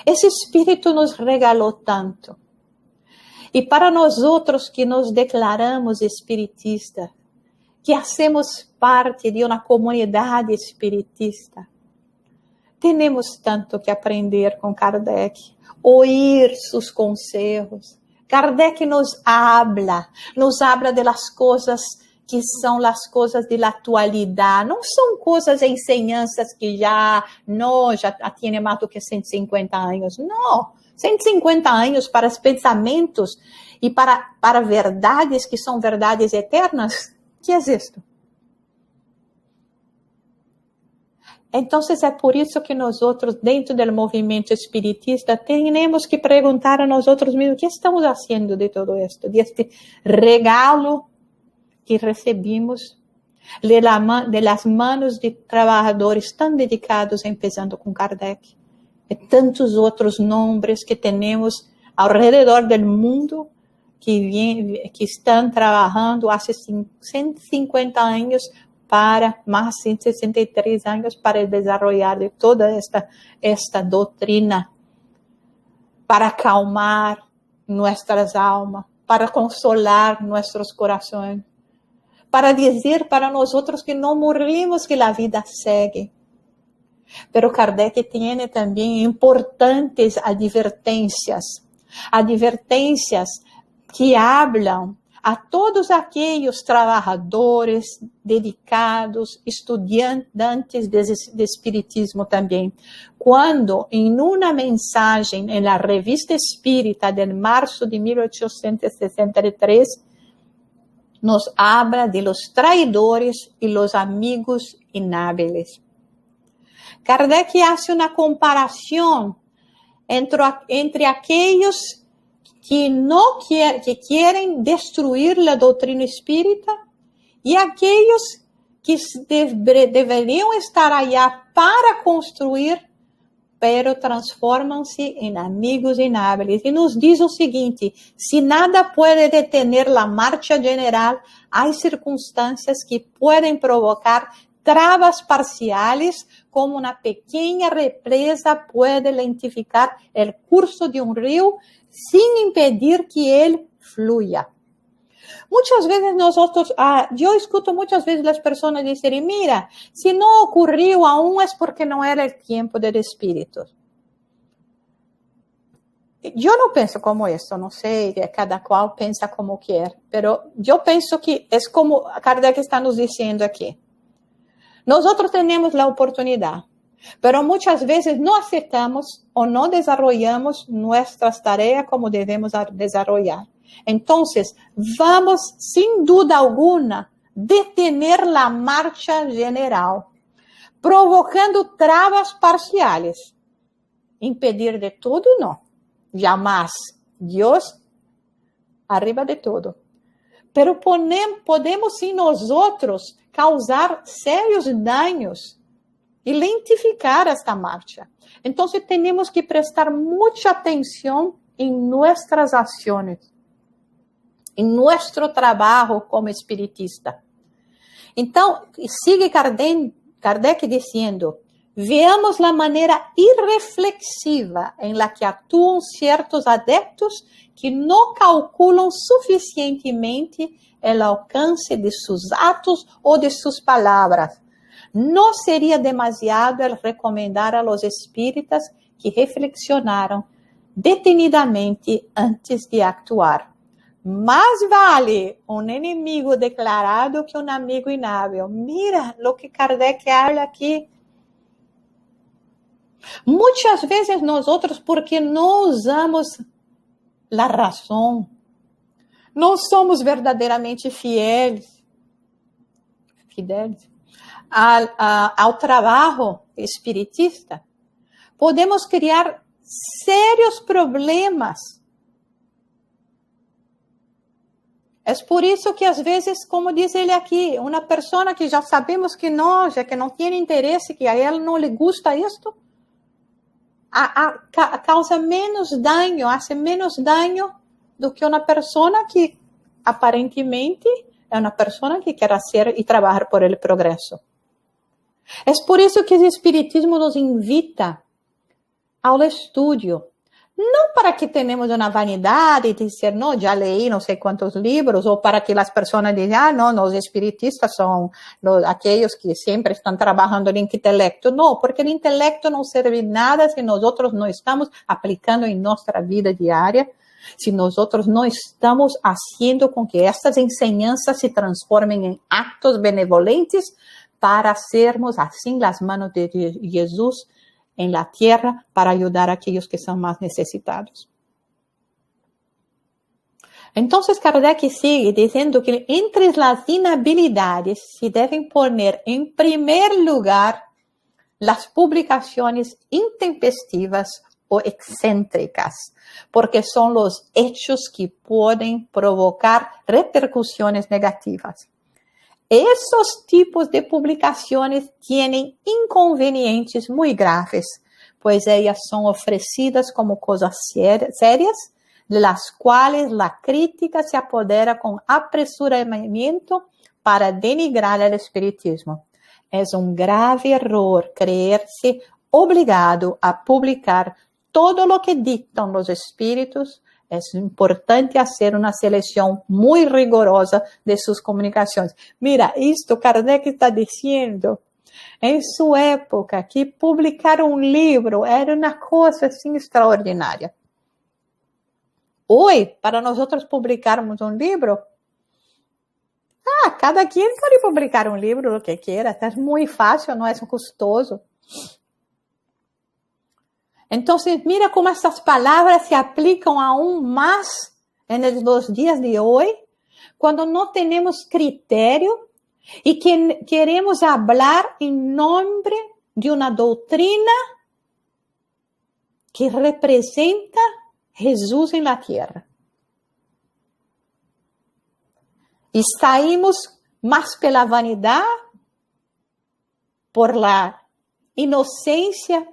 Speaker 3: Esse espírito nos regalou tanto. E para nós outros que nos declaramos espiritistas, que hacemos parte de uma comunidade espiritista, temos tanto que aprender com Kardec, ouvir seus conselhos. Kardec nos habla de las coisas que são as coisas da atualidade, não são coisas, enseñanças que já têm mais do que 150 anos, não. 150 anos para os pensamentos e para verdades que são verdades eternas. Que é isto? Então, é por isso que nós outros, dentro do movimento espiritista, temos que perguntar a nós outros mesmos o que estamos fazendo de todo isto, deste regalo que recebemos de las manos de trabalhadores tão dedicados, começando com Kardec, e tantos outros nomes que temos ao redor do mundo que estão trabalhando há 150 anos para mais 163 anos para desenvolver de toda esta doutrina, para acalmar nossas almas, para consolar nossos corações, para dizer para nós outros que não morrimos, que a vida segue. Pero Kardec tem também importantes advertências que hablam a todos aqueles trabalhadores dedicados, estudantes de espiritismo também, quando em uma mensagem na Revista Espírita de março de 1863, nos habla de los traidores e los amigos inhábeis. Kardec hace uma comparação entre aquellos que quieren destruir la doctrina espírita y aquellos que deberían estar allá para construir, pero transformam-se em amigos inábeis. E nos diz o seguinte: se nada pode detener la marcha general, há circunstâncias que podem provocar travas parciais, como uma pequena represa pode lentificar o curso de um rio sin impedir que ele fluya. Muchas veces nosotros, yo escucho muchas veces las personas decir, mira, si no ocurrió aún es porque no era el tiempo del Espíritu. Yo no pienso como eso, no sé, cada cual piensa como quiere, pero yo pienso que es como Kardec está nos diciendo aquí. Nosotros tenemos la oportunidad, pero muchas veces no aceptamos o no desarrollamos nuestras tareas como debemos desarrollar. Entonces, vamos, sin duda alguna, detener la marcha general, provocando travas parciales. Impedir de todo, no. Jamais. Dios arriba de todo. Pero podemos en nosotros causar serios daños y lentificar esta marcha. Entonces, tenemos que prestar mucha atención en nuestras acciones, en nuestro trabajo como espiritista. Então, sigue Kardec dizendo, veamos la manera irreflexiva en la que actúan ciertos adeptos que no calculan suficientemente el alcance de sus actos o de sus palabras. No sería demasiado el recomendar a los espíritas que reflexionaran detenidamente antes de actuar. Más vale un enemigo declarado que un amigo inhábil. Mira lo que Kardec habla aquí. Muchas veces nosotros, porque no usamos la razón, no somos verdaderamente fideles ao trabajo espiritista, podemos criar serios problemas. É por isso que, às vezes, como diz ele aqui, uma pessoa que já sabemos que não tem interesse, que a ela não lhe gusta isto, causa menos dano, hace menos dano do que uma pessoa que, aparentemente, é uma pessoa que quer fazer e trabalhar por el progresso. É por isso que o Espiritismo nos invita ao estudo. Não para que tenhamos uma vanidade de dizer, não, já leí não sei quantos livros, ou para que as pessoas digam, não, os espiritistas são aqueles que sempre estão trabalhando no intelecto. Não, porque o intelecto não serve nada se nós não estamos aplicando em nossa vida diária, se nós não estamos fazendo com que estas enseñanças se transformem em actos benevolentes para sermos, assim, as mãos de Jesus en la tierra para ayudar a aquellos que son más necesitados. Entonces, Kardec sigue diciendo que entre las inhabilidades se deben poner en primer lugar las publicaciones intempestivas o excéntricas, porque son los hechos que pueden provocar repercusiones negativas. Esos tipos de publicaciones tienen inconvenientes muy graves, pues ellas son ofrecidas como cosas serias, de las cuales la crítica se apodera con apresuramiento para denigrar el espiritismo. Es un grave error creerse obligado a publicar todo lo que dictan los espíritus. Es importante hacer una selección muy rigurosa de sus comunicaciones. Mira, esto Kardec está diciendo, en su época, que publicar un libro era una cosa así extraordinaria. Hoy, para nosotros publicarmos un libro, cada quien puede publicar un libro lo que quiera, es muy fácil, no es costoso. Entonces, mira cómo estas palabras se aplican aún más en los días de hoy, cuando no tenemos criterio y que queremos hablar en nombre de una doctrina que representa Jesús en la tierra. Y saímos más pela vanidad, por la inocencia,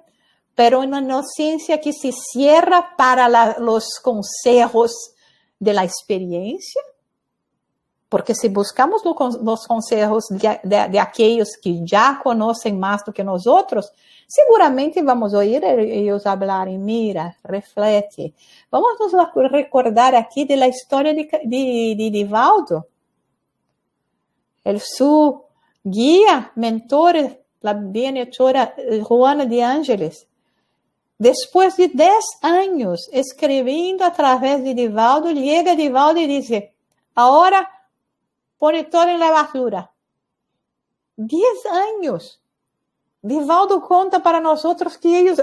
Speaker 3: pero una inocencia que se cierra para los consejos de la experiencia. Porque si buscamos los consejos de aquellos que ya conocen más do que nosotros, seguramente vamos a oír ellos hablar y mira, reflete. Vamos a recordar aquí de la historia de Divaldo. Su guía, mentor, la bienhechora Joana de Ángeles. Después de 10 años escribiendo a través de Divaldo, llega Divaldo y dice, ahora pone todo en la basura. 10 años. Divaldo conta para nosotros que ellos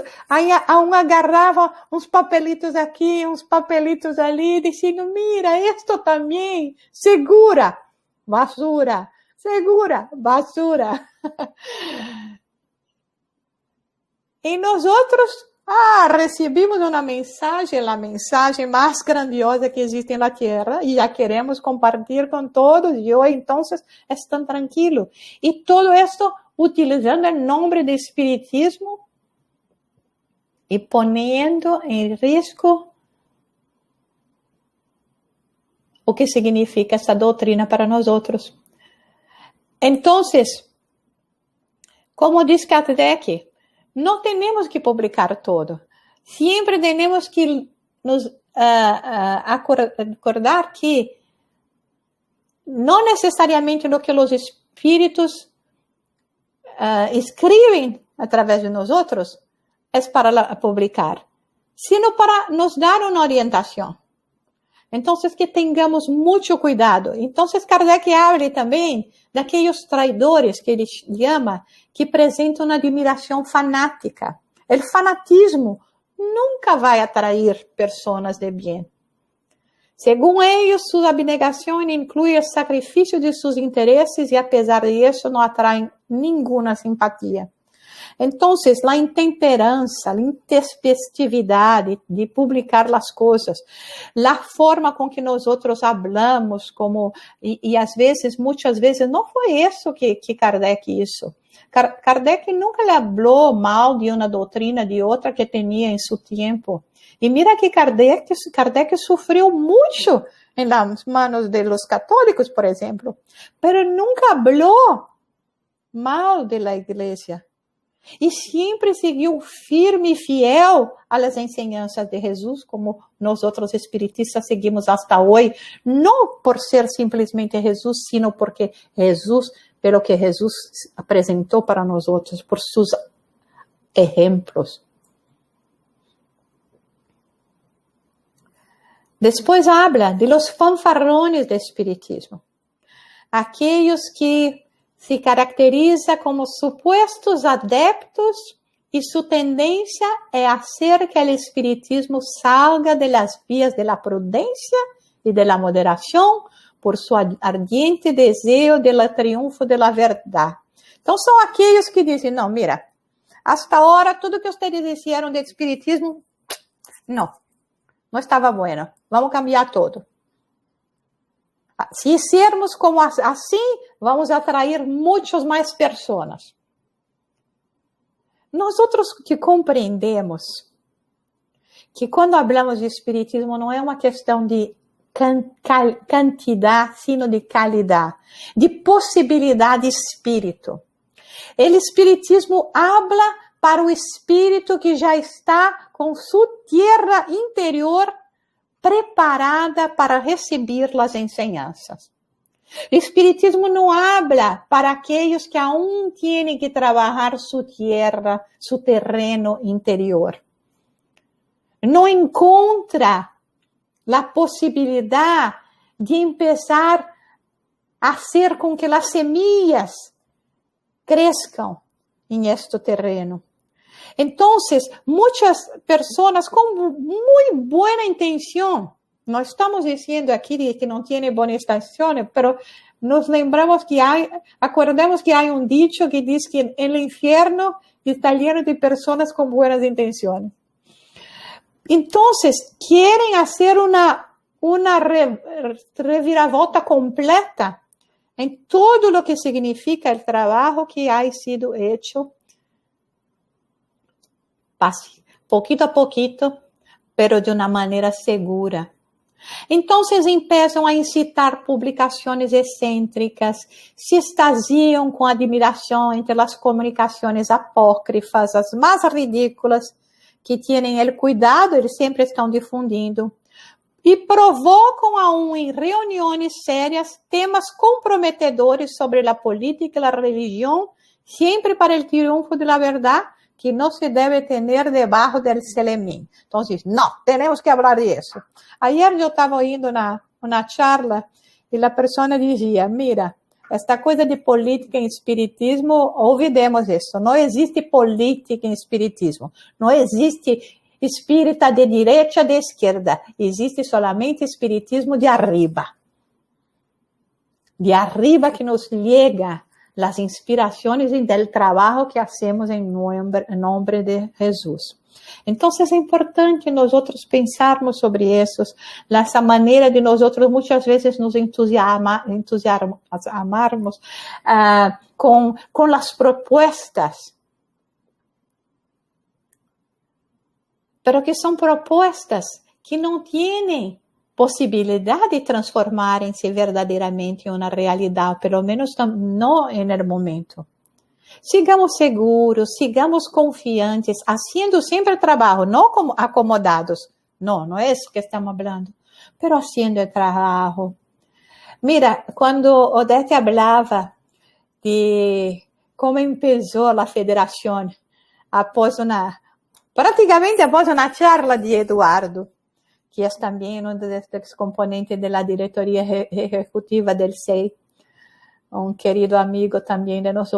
Speaker 3: aún agarravam uns papelitos aqui, uns papelitos ali, dizendo, mira, esto também, segura, basura, segura, basura. E nosotros recebimos uma mensagem, a mensagem mais grandiosa que existe na Terra, e já queremos compartilhar com todos, e hoje, então, estão tranquilos. E todo isso utilizando o nome do Espiritismo e ponendo em risco o que significa essa doutrina para nós outros. Então, como diz Kardec, não temos que publicar todo. Sempre temos que nos acordar que não necessariamente o que os espíritos escrevem através de nós outros é para publicar, sino para nos dar uma orientação. Então, que tenhamos muito cuidado. Então, Kardec habla também daqueles traidores que ele chama, que apresentam uma admiração fanática. O fanatismo nunca vai atrair pessoas de bem. Segundo eles, sua abnegação inclui o sacrifício de seus interesses e, apesar disso, não atraem nenhuma simpatia. Então, a intemperança, a intempestividade de publicar as coisas, a forma com que nós outros hablamos, e às vezes, muitas vezes, não foi isso que Kardec hizo. Kardec nunca le habló mal de uma doutrina de outra que tinha em seu tempo. E mira que Kardec sofreu muito nas manos de los católicos, por exemplo, pero nunca habló mal de la igreja. E sempre seguiu firme e fiel às enseñanças de Jesus, como nós outros espiritistas seguimos hasta hoje, não por ser simplesmente Jesus, sino porque Jesus, pelo que Jesus apresentou para nós outros, por seus exemplos. Depois habla de los fanfarrones do espiritismo, aqueles que se caracteriza como supuestos adeptos y su tendencia es hacer que el espiritismo salga de las vías de la prudencia y de la moderación por su ardiente deseo del triunfo de la verdad. Entonces son aquellos que dicen, no, mira, hasta ahora todo que ustedes hicieron de espiritismo, no estaba bueno, vamos a cambiar todo. Se sermos como assim, vamos atrair muitas mais pessoas. Nós outros que compreendemos que quando falamos de espiritismo não é uma questão de quantidade, sino de qualidade, de possibilidade de espírito. O espiritismo habla para o espírito que já está com sua terra interior preparada para receber as enseñanças. O Espiritismo não habla para aqueles que aún têm que trabalhar sua terra, seu terreno interior. Não encontra a possibilidade de começar a fazer com que as semillas cresçam em este terreno. Então, muitas pessoas com muito boa intenção, não estamos dizendo aqui que não tem boa intenção, mas nos lembramos que acordamos que há dicho que diz que o inferno está lleno de pessoas com boas intenções. Entonces, quieren hacer una reviravolta completa en todo lo que significa el trabajo que ha sido hecho poquito a poquito, pero de una manera segura. Entonces empiezan a incitar publicaciones excêntricas, se extasiam com admiração entre as comunicações apócrifas, as mais ridículas, que têm o cuidado, eles sempre estão difundindo, e provocam aún em reuniões sérias temas comprometedores sobre a política e a religião, sempre para o triunfo da verdade, que não se deve ter debaixo del selemín. Então, não, temos que falar disso. Ayer eu estava ouvindo uma charla e a pessoa dizia, mira, esta coisa de política em espiritismo, olvidemos isso. Não existe política em espiritismo. Não existe espírita de direita, de esquerda. Existe solamente espiritismo de arriba. De arriba que nos llega las inspiraciones y del trabajo que hacemos en nombre de Jesús. Entonces es importante nosotros pensarmos sobre eso, esa manera de nosotros muchas veces nos entusiasmarmos con las propuestas, pero que son propuestas que no tienen possibilidade de transformarem-se verdadeiramente em uma realidade, pelo menos não no momento. Sigamos seguros, sigamos confiantes, haciendo sempre trabalho, não como acomodados. Não é isso que estamos falando, pero haciendo el trabalho. Mira, quando Odete falava de como começou a federação praticamente após uma charla de Eduardo, que é também um dos componentes da diretoria executiva do SEI, um querido amigo também de nós.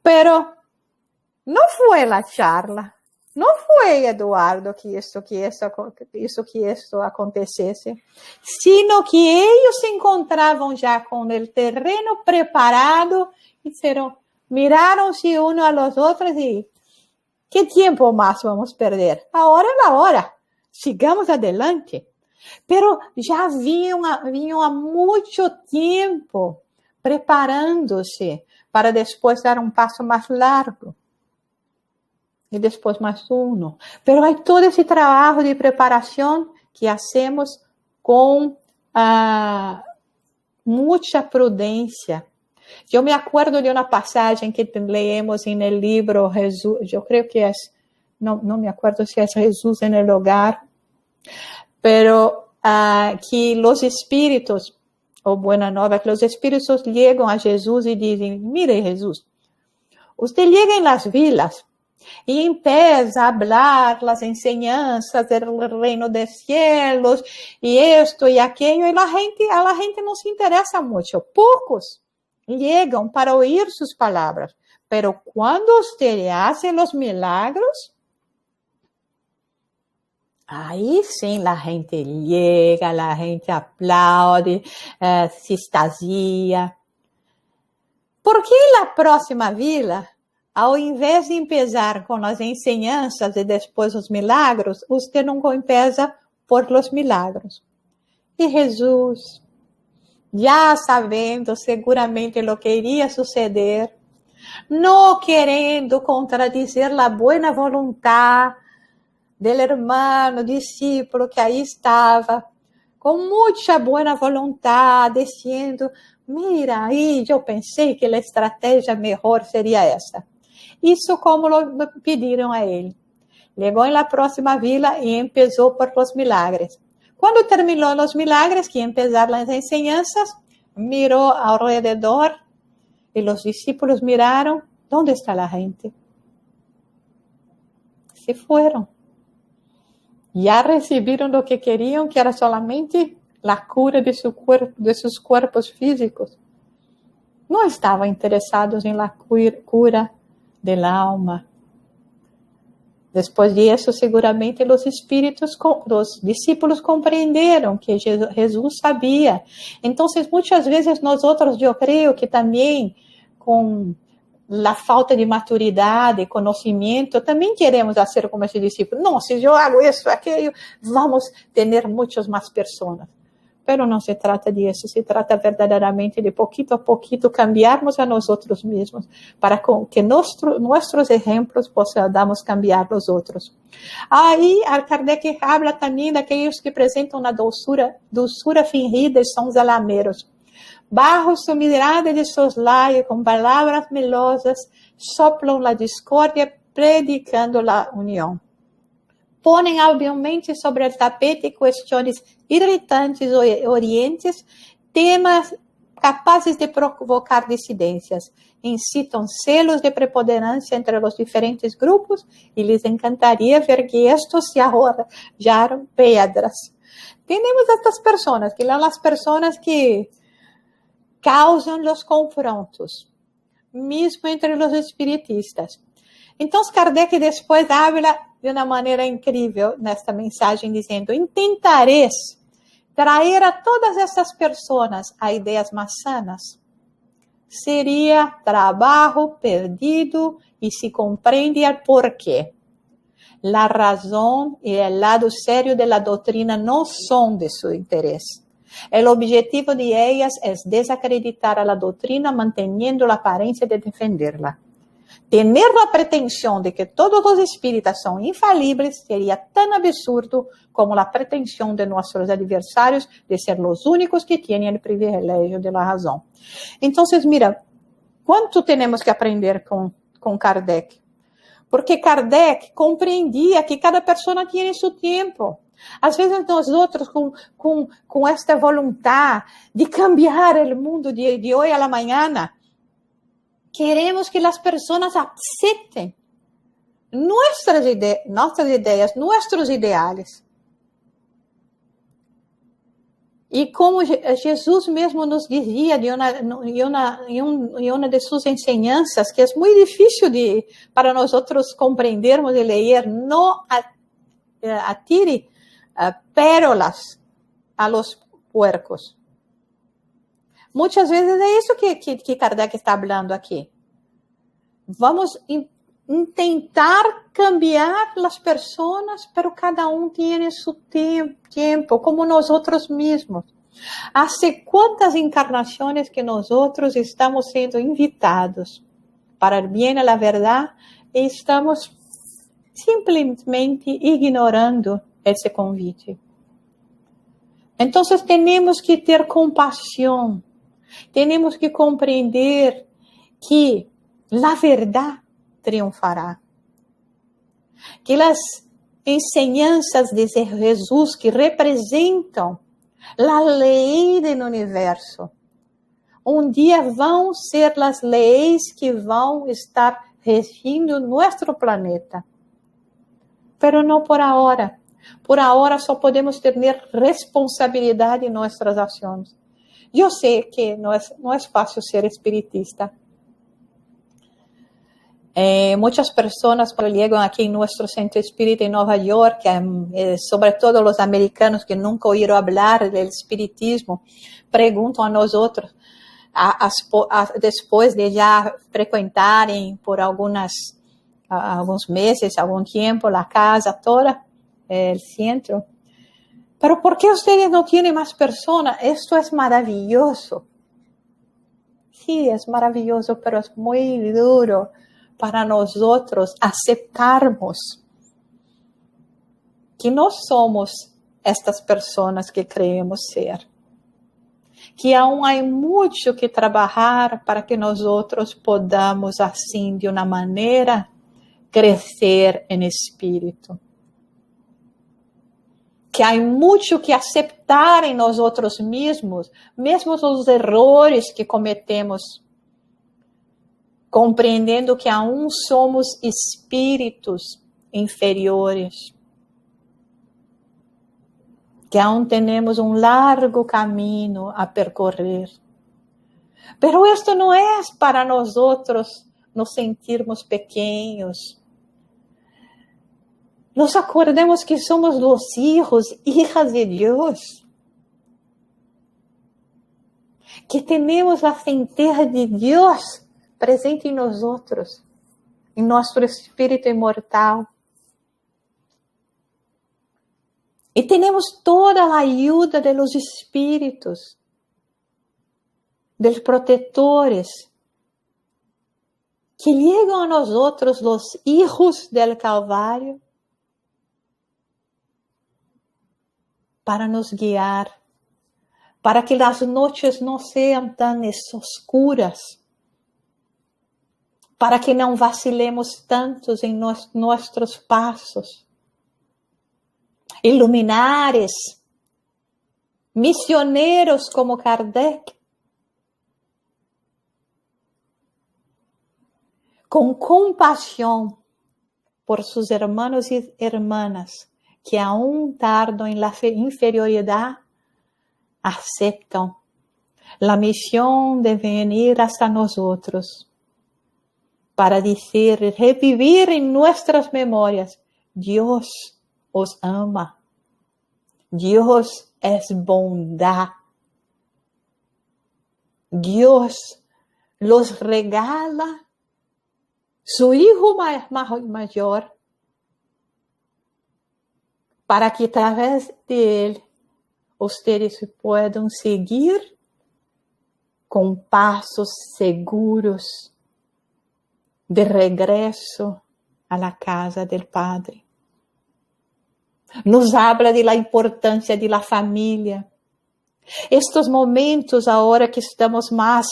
Speaker 3: Pero não foi a charla, não foi Eduardo que isso acontecesse, sino que eles se encontravam já com o terreno preparado e miraram-se uns aos outros e que tempo mais vamos perder? Agora é a hora. Sigamos adelante. Pero já vinham há muito tempo preparando-se para depois dar um passo mais largo. E depois mais um. Pero há todo esse trabalho de preparação que hacemos com muita prudência. Eu me acordo de uma passagem que leemos no livro Jesus, eu creio que é, não me acordo se é Jesus en el hogar, pero que os espíritos, ou Buena Nova, que os espíritos chegam a Jesus e dizem, mire Jesus, você chega em las vilas e empieza a hablar las enseñanzas do reino dos cielos e esto e aquello, e a gente não se interessa muito. Poucos chegam para ouvir suas palavras, pero quando você hace os milagros, aí sim a gente chega, a gente aplaude, se extasia. Porque na próxima vila, ao invés de empezar com as enseñanças e depois os milagros, você não começa por os milagros. E Jesus, já sabendo seguramente o que iria suceder, não querendo contradizer a boa vontade del hermano, discípulo que aí estava, com muita boa vontade, dizendo, mira, aí eu pensei que a estratégia melhor seria essa. Isso como lo pediram a ele. Chegou na próxima vila e começou por os milagres. Quando terminou os milagres, que empezaram as enseñanças, mirou ao redor e os discípulos miraram, onde está a gente? Se foram. Já receberam o que queriam, que era solamente a cura de seus corpos físicos. Não estavam interessados em la cura del alma. Depois disso, seguramente os discípulos compreenderam que Jesus sabia. Então, muitas vezes nós outros, eu creio que também com a falta de maturidade, conhecimento, também queremos ser como esse discípulo. Não, se eu hago isso, aquilo, vamos ter muitas mais pessoas. Pero não se trata disso, se trata verdadeiramente de pouquito a pouquito cambiarmos a nós outros mesmos, para que nossos exemplos possamos cambiar os outros. Aí, Kardec habla também daqueles que apresentam a doçura fingida e são zalameiros. Bajo su mirada de soslayo, com palavras melosas, soplam a discórdia, predicando a união. Ponem habilmente sobre o tapete questões irritantes ou orientes, temas capazes de provocar dissidências, incitam celos de preponderância entre os diferentes grupos e lhes encantaria ver que estes se arrojaram pedras. Temos estas pessoas, que são as pessoas que causam os confrontos, mesmo entre os espiritistas. Então, Kardec depois habla de uma maneira incrível nesta mensagem, dizendo: intentareis trazer a todas essas pessoas a ideias mais sanas. Seria trabalho perdido e se compreende o porquê. A razão e o lado sério da doutrina não são de seu interesse. O objetivo de ellas é desacreditar a la doutrina, manteniendo a aparência de defenderla. Tener a pretensão de que todos os espíritas são infalíveis seria tão absurdo como a pretensão de nossos adversários de ser os únicos que têm o privilégio de la razão. Então, mira, quanto temos que aprender com Kardec? Porque Kardec compreendia que cada pessoa tinha seu tempo. Às vezes nós outros, com esta vontade de cambiar o mundo de hoje à manhã, queremos que as pessoas aceitem nossas ideias, nossos ideais. E como Jesus mesmo nos dizia em uma de suas ensinanças, que é muito difícil para nós outros compreendermos e ler, não atire pérolas a los puercos. Muitas vezes é isso que Kardec está falando aqui. Vamos tentar cambiar as pessoas, mas cada tem seu tempo, como nós outros mesmos. Há quantas encarnações que nós outros estamos sendo invitados para o bem e a verdade e estamos simplesmente ignorando esse convite. Então, temos que ter compaixão, temos que compreender que a verdade triunfará, que as enseñanças de Jesus que representam a lei do universo, dia vão ser as leis que vão estar regindo nosso planeta. Pero não por agora. Por agora só podemos ter responsabilidade em nossas ações. Eu sei que não é fácil ser espiritista. Muitas pessoas quando chegam aqui em nosso centro espírita em Nova York, sobretudo os americanos que nunca ouviram falar do espiritismo, perguntam a nós outros, depois de já frequentarem por alguns meses, algum tempo, a casa toda, o centro. Pero ¿por qué ustedes no tienen más personas? Esto es maravilloso. Sí, es maravilloso, pero es muy duro para nosotros aceptarmos que no somos estas personas que creemos ser. Que aún hay mucho que trabajar para que nosotros podamos assim, de una manera, crecer en espírito. Que há muito que aceitar em nós outros mesmos, mesmo os erros que cometemos, compreendendo que aún somos espíritos inferiores, que aún temos largo caminho a percorrer. Pero isto não é para nós outros nos sentirmos pequenos. Nos acordemos que somos os hijos, hijas de Deus. Que temos a centelha de Deus presente em nós outros, em nosso espírito imortal. E temos toda a ajuda dos espíritos, dos protetores, que chegam a nós outros, os hijos del Calvário, para nos guiar, para que as noites não sejam tão escuras, para que não vacilemos tantos em nossos passos. Iluminares, missioneiros como Kardec, com compaixão por seus irmãos e irmãs que aún tardam em la inferioridade, aceitam a missão de vir hasta nosotros para dizer, revivir em nossas memórias, Deus os ama. Deus é bondade. Deus los regala su hijo mayor para que através de ele ustedes puedan seguir com passos seguros de regresso a la casa del Padre. Nos habla de la importância de la família. Estes momentos, agora que estamos mais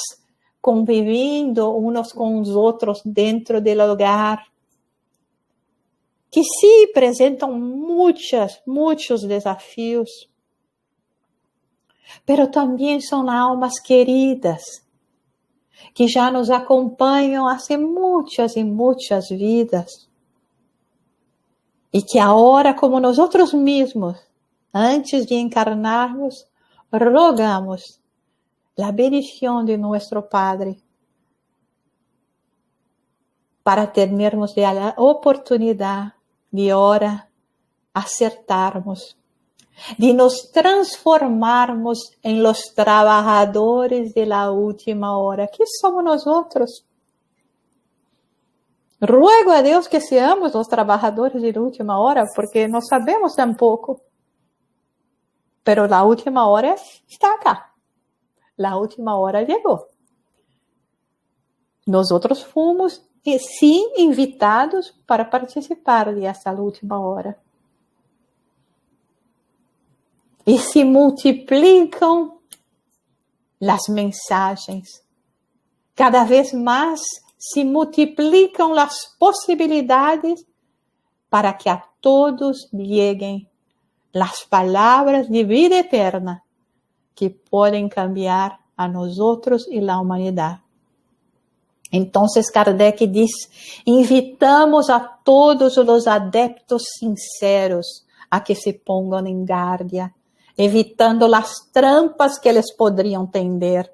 Speaker 3: convivendo uns com os outros dentro do hogar, que sim apresentam muitos desafios, pero também são almas queridas, que já nos acompanham há muitas e muitas vidas. E que agora, como nós mesmos, antes de encarnarmos, rogamos a bendição de nosso Padre para termos a oportunidade de ahora acertarmos, de nos transformarmos em los trabajadores de la última hora. Que somos nosotros? Ruego a Deus que seamos os trabalhadores de última hora, porque não sabemos tampouco. Pero a última hora está acá. A última hora chegou. Nós fomos, sim, invitados para participar dessa última hora. E se multiplicam as mensagens. Cada vez mais se multiplicam as possibilidades para que a todos cheguem as palavras de vida eterna que podem cambiar a nós e a humanidade. Então, Kardec diz, invitamos a todos os adeptos sinceros a que se pongan em guardia, evitando as trampas que eles poderiam tender.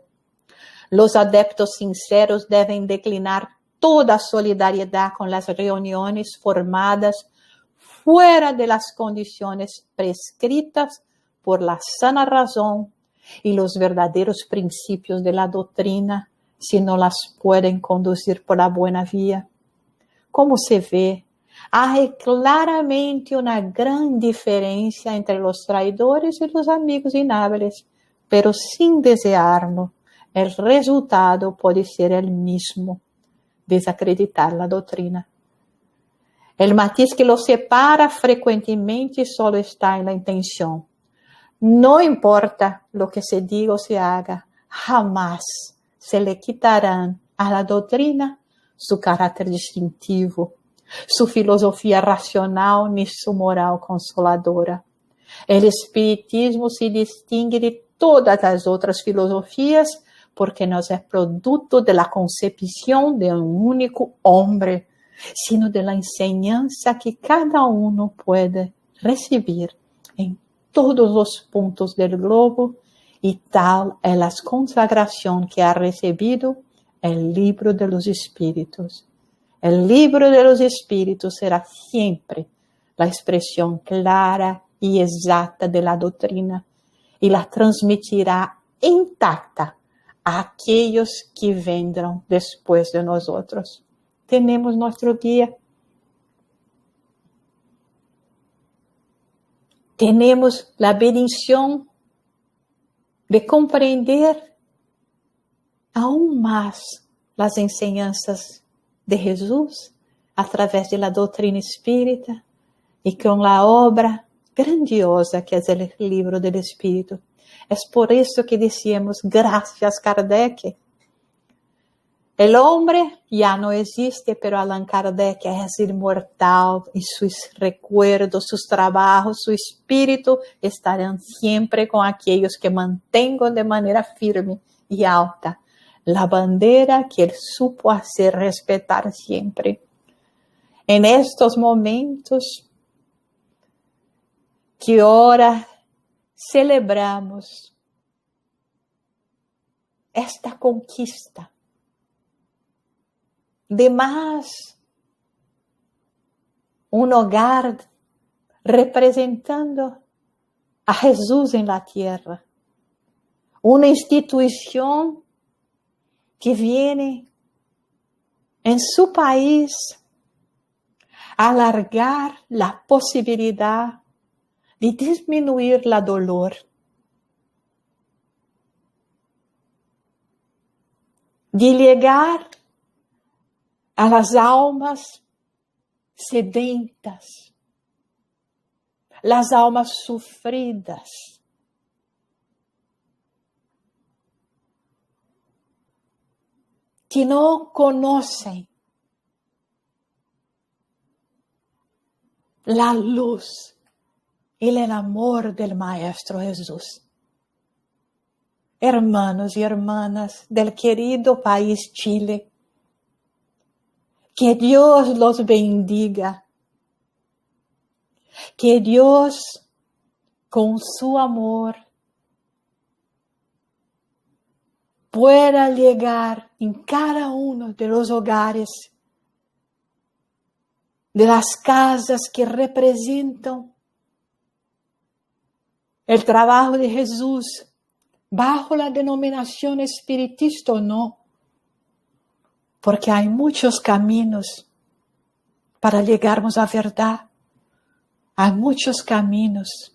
Speaker 3: Os adeptos sinceros devem declinar toda a solidariedade com as reuniões formadas fuera de las condiciones prescritas por la sana razón y los verdaderos principios de la doctrina, si no las pueden conducir por la buena vía. Como se ve, hay claramente una gran diferencia entre los traidores y los amigos inhábiles, pero sin desearlo, el resultado puede ser el mismo, desacreditar la doctrina. El matiz que los separa frecuentemente solo está en la intención. No importa lo que se diga o se haga, jamás se le quitarán a la doctrina su carácter distintivo, su filosofía racional ni su moral consoladora. El espiritismo se distingue de todas las otras filosofías porque no es producto de la concepción de un único hombre, sino de la enseñanza que cada uno puede recibir en todos los puntos del globo, y tal es la consagración que ha recibido el libro de los espíritus. El libro de los espíritus será siempre la expresión clara y exacta de la doctrina y la transmitirá intacta a aquellos que vendrán después de nosotros. Tenemos nuestro guía. Tenemos la bendición de comprender aún más las enseñanzas de Jesús a través de la doctrina espírita y con la obra grandiosa que es el libro del Espíritu. Es por eso que decimos gracias Kardec. El hombre ya no existe, pero Allan Kardec es inmortal y sus recuerdos, sus trabajos, su espíritu estarán siempre con aquellos que mantengan de manera firme y alta la bandera que él supo hacer respetar siempre. En estos momentos que ahora celebramos esta conquista de más un hogar representando a Jesús en la tierra, una institución que viene en su país a alargar la posibilidad de disminuir la dolor, de llegar a las almas sedentas, las almas sufridas, que no conocen la luz y el amor del Maestro Jesús. Hermanos y hermanas del querido país Chile, que Dios los bendiga, que Dios con su amor pueda llegar en cada uno de los hogares, de las casas que representan el trabajo de Jesús, bajo la denominación espiritista o no, porque hay muchos caminos para llegarnos a verdad, hay muchos caminos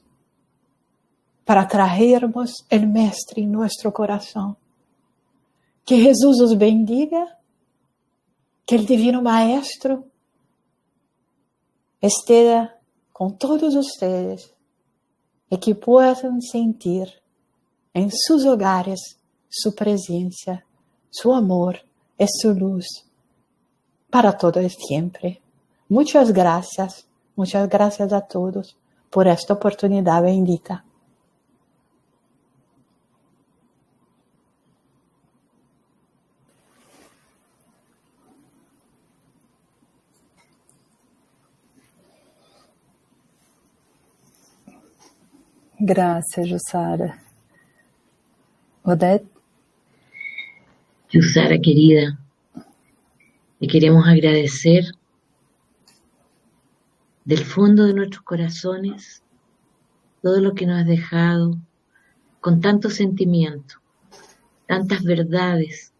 Speaker 3: para traernos el Mestre en nuestro corazón. Que Jesús os bendiga, que el Divino Maestro esté con todos ustedes y que puedan sentir en sus hogares su presencia, su amor y su luz para todo el siempre. Muchas gracias a todos por esta oportunidad bendita.
Speaker 1: Gracias, Jussara. Odette.
Speaker 2: Jussara querida, le queremos agradecer del fondo de nuestros corazones todo lo que nos has dejado con tanto sentimiento, tantas verdades,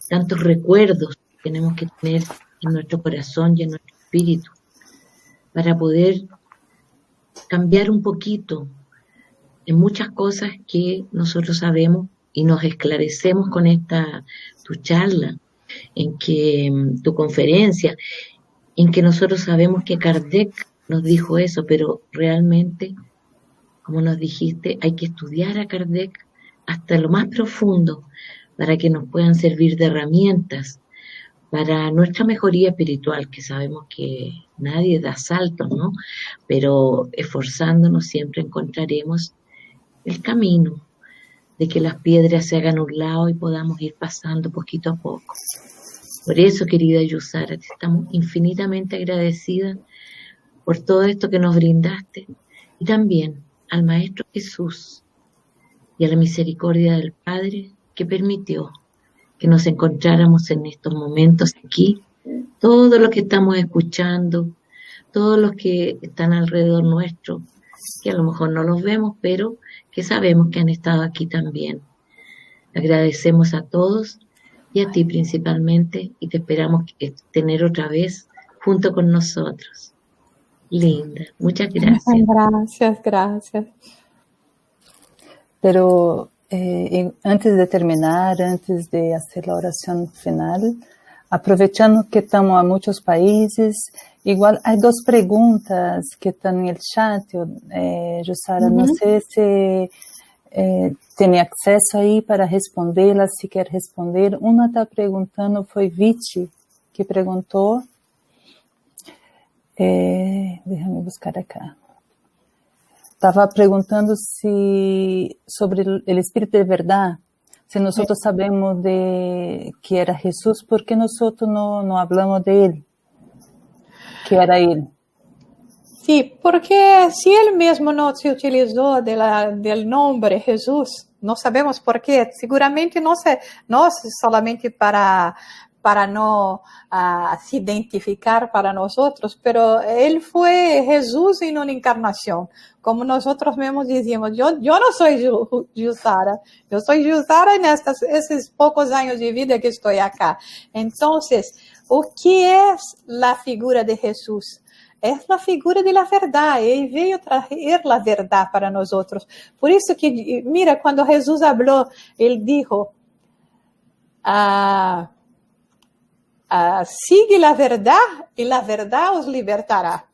Speaker 2: tantos recuerdos que tenemos que tener en nuestro corazón y en nuestro espíritu para poder cambiar un poquito en muchas cosas que nosotros sabemos y nos esclarecemos con tu charla, en que tu conferencia, en que nosotros sabemos que Kardec nos dijo eso, pero realmente, como nos dijiste, hay que estudiar a Kardec hasta lo más profundo para que nos puedan servir de herramientas para nuestra mejoría espiritual, que sabemos que nadie da saltos, ¿no? Pero esforzándonos siempre encontraremos el camino de que las piedras se hagan a un lado y podamos ir pasando poquito a poco. Por eso, querida Jussara, te estamos infinitamente agradecidas por todo esto que nos brindaste y también al Maestro Jesús y a la misericordia del Padre que permitió que nos encontráramos en estos momentos aquí, todos los que estamos escuchando, todos los que están alrededor nuestro, que a lo mejor no los vemos, pero que sabemos que han estado aquí también, Agradecemos a todos y a ti principalmente y te esperamos tener otra vez junto con nosotros. Linda, muchas gracias.
Speaker 3: Gracias.
Speaker 1: Pero antes de terminar, antes de hacer la oración final, aprovechando que estamos a muchos países, igual hay dos preguntas que están en el chat, Jussara, no sé si tiene acceso ahí para responderlas, si quer responder. Una está preguntando, fue Vichy, que preguntó, déjame buscar acá. Estava perguntando sobre el Espírito de verdad, si nosotros sabemos de que era Jesús, ¿por qué nosotros no hablamos de él? Que era él.
Speaker 3: Sí, porque si él mismo no se utilizó del nombre Jesús, no sabemos por qué. Seguramente no solamente para no se identificar para nosotros, pero él fue Jesús en una encarnación. Como nosotros mismos decimos, yo no soy Jussara, yo soy Jussara en esos pocos años de vida que estoy acá. Entonces, ¿qué es la figura de Jesús? Es la figura de la verdad. Él veio traer la verdad para nosotros. Por eso que, mira, cuando Jesús habló, él dijo, sigue la verdad y la verdad os libertará.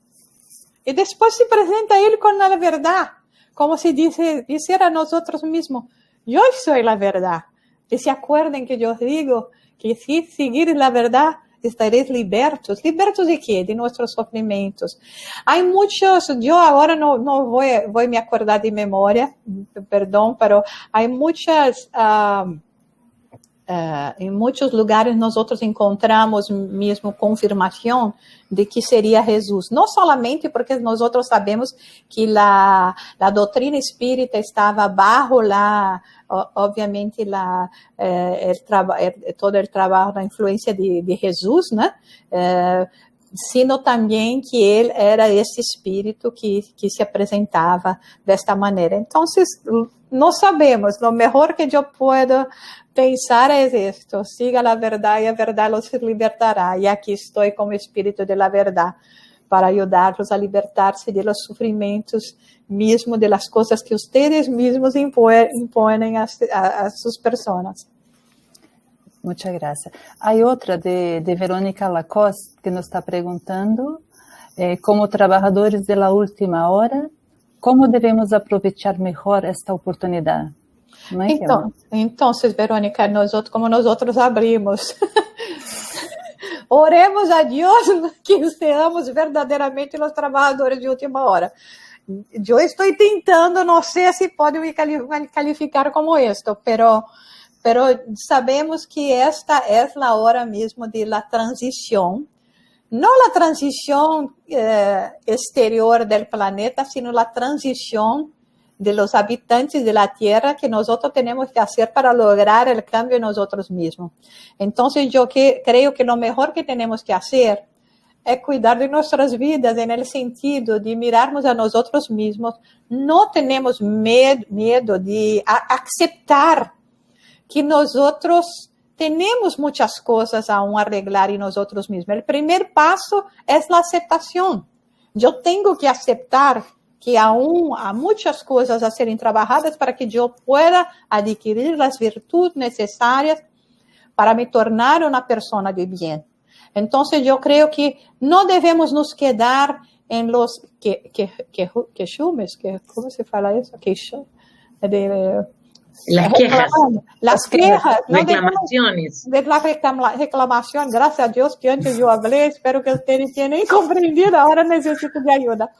Speaker 3: Y después se presenta él con la verdad, como si dijera a nosotros mismos, yo soy la verdad. Y se acuerden que yo digo que si seguir la verdad, estaréis libertos. ¿Libertos de qué? De nuestros sufrimientos. Hay muchos, yo ahora no voy a me acordar de memoria, perdón, pero hay muchas... en muchos lugares nosotros encontramos mismo confirmación de que sería Jesús. No solamente porque nosotros sabemos que la doctrina espírita estaba bajo obviamente todo el trabajo, la influencia de Jesús, ¿no? Sino también que él era ese espíritu que se apresentaba de esta manera. Entonces, no sabemos, lo mejor que yo puedo pensar es esto: siga la verdad y la verdad los libertará. Y aquí estoy como espíritu de la verdad para ayudarlos a libertarse de los sufrimientos mismos, de las cosas que ustedes mismos imponen a sus personas.
Speaker 1: Muchas gracias. Hay otra de Verónica Lacoste que nos está preguntando, como trabajadores de la última hora, ¿cómo debemos aprovechar mejor esta oportunidad? ¿No es
Speaker 3: entonces, Verónica, como nosotros abrimos, oremos a Dios que seamos verdaderamente los trabajadores de última hora. Yo estoy tentando, no sé si puedo me calificar como esto, pero sabemos que esta es la hora mismo de la transición, no la transición exterior del planeta, sino la transición de los habitantes de la Tierra que nosotros tenemos que hacer para lograr el cambio en nosotros mismos. Entonces yo creo que lo mejor que tenemos que hacer es cuidar de nuestras vidas en el sentido de mirarnos a nosotros mismos. No tenemos miedo de aceptar que nosotros tenemos muchas cosas aún a arreglar en nosotros mismos. El primer paso es la aceptación. Yo tengo que aceptar que aún hay muchas cosas a serem trabajadas para que yo pueda adquirir las virtudes necesarias para me tornar una persona de bien. Entonces yo creo que no debemos nos quedar en los queixumes, ¿cómo se fala eso?
Speaker 2: Las quejas.
Speaker 3: Las quejas.
Speaker 2: Reclamaciones.
Speaker 3: De la reclamación. Gracias a Dios que antes yo hablé. Espero que ustedes tienen comprendido. Ahora necesito de ayuda.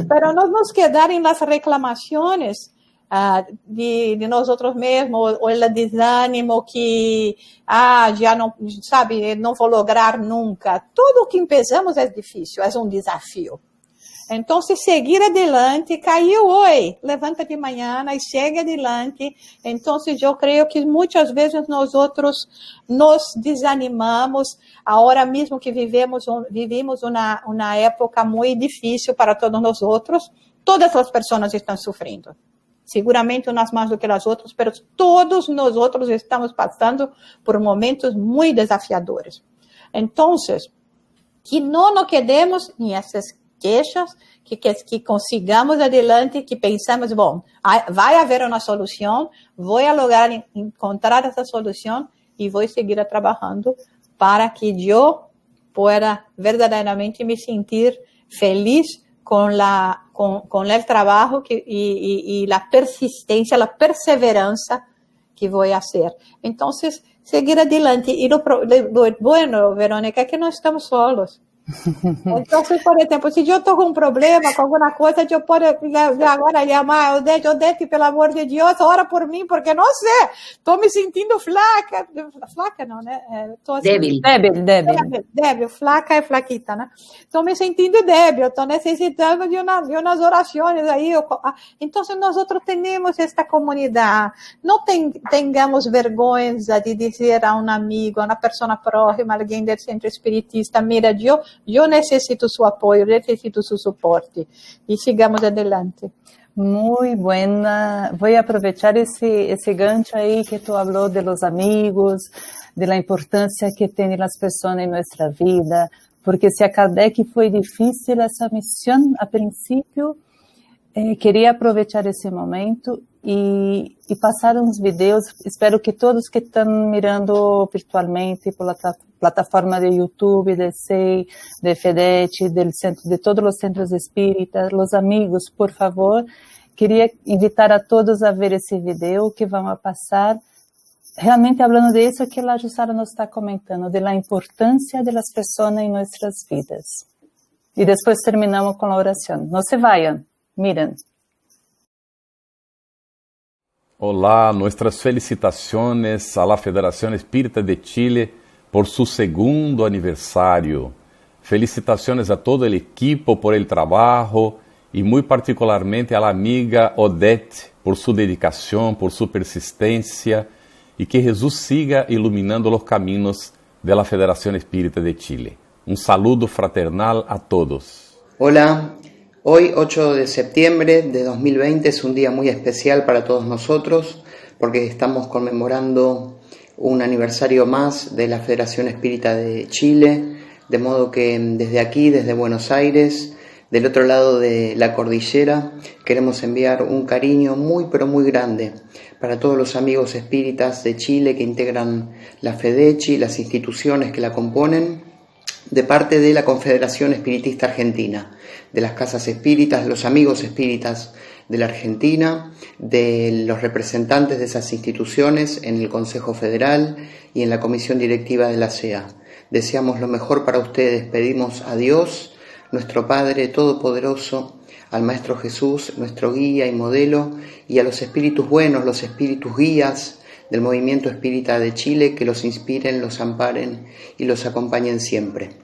Speaker 3: Pero no nos quedar en las reclamaciones de nosotros mismos o el desánimo que ya no, sabe, no voy a lograr nunca. Todo lo que empezamos es difícil, es un desafío. Entonces, seguir adelante, caiu hoy, levanta-te mañana y sigue adelante. Entonces, yo creo que muchas veces nosotros nos desanimamos, ahora mismo que vivimos una época muy difícil para todos nosotros, todas las personas están sufriendo. seguramente unas más do que las otras, pero todos nosotros estamos pasando por momentos muy desafiadores. Entonces, que no nos quedemos en esas queixas, que consigamos adelante, que pensamos, bom, vai haver uma solução, vou lograr encontrar essa solução e vou seguir trabalhando para que eu pueda verdaderamente me sentir feliz con el trabajo y la persistencia, la perseverancia que voy a hacer. Entonces, seguir adelante. Y lo bueno, Verónica, es que no estamos solos. Entonces, por ejemplo, si yo tengo un problema con alguna cosa, yo puedo ahora llamar a Odete, pelo amor de Dios, ora por mí, porque no sé, estoy me sintiendo flaca, no, né? Débil, flaca é flaquita, né? Estou me sentindo débil, estou necessitando de umas orações aí. Entonces, nosotros tenemos esta comunidad. No tengamos vergüenza de dizer a un amigo, a una persona próxima, alguien del centro espiritista, mira, yo necesito su apoyo, necesito su soporte. Y sigamos adelante.
Speaker 1: Muy buena. Voy a aprovechar ese gancho ahí que tú habló de los amigos, de la importancia que tienen las personas en nuestra vida, porque si a Kardec fue difícil esa misión a principio, quería aprovechar ese momento y pasar uns videos. Espero que todos que están mirando virtualmente por la plataforma de YouTube, de SEI, de FEDET, de todos los centros espíritas, los amigos, por favor, quería invitar a todos a ver esse video que vão a passar, realmente hablando de eso que la Jussara nos está comentando, de la importancia de las personas en nuestras vidas. Y después terminamos con la oración. No se vayan, miren.
Speaker 4: Olá, nuestras felicitaciones a la Federación Espírita de Chile por su segundo aniversario. Felicitaciones a todo el equipo por el trabajo y muy particularmente a la amiga Odete por su dedicación, por su persistencia y que Jesús siga iluminando los caminos de la Federación Espírita de Chile. Un saludo fraternal a todos.
Speaker 5: Hola, hoy 8 de septiembre de 2020 es un día muy especial para todos nosotros porque estamos conmemorando un aniversario más de la Federación Espírita de Chile, de modo que desde aquí, desde Buenos Aires, del otro lado de la cordillera, queremos enviar un cariño muy pero muy grande para todos los amigos espíritas de Chile que integran la FEDECHI, las instituciones que la componen, de parte de la Confederación Espiritista Argentina, de las casas espíritas, de los amigos espíritas de la Argentina, de los representantes de esas instituciones en el Consejo Federal y en la Comisión Directiva de la CEA. Deseamos lo mejor para ustedes, pedimos a Dios, nuestro Padre Todopoderoso, al Maestro Jesús, nuestro guía y modelo, y a los espíritus buenos, los espíritus guías del Movimiento Espírita de Chile, que los inspiren, los amparen y los acompañen siempre.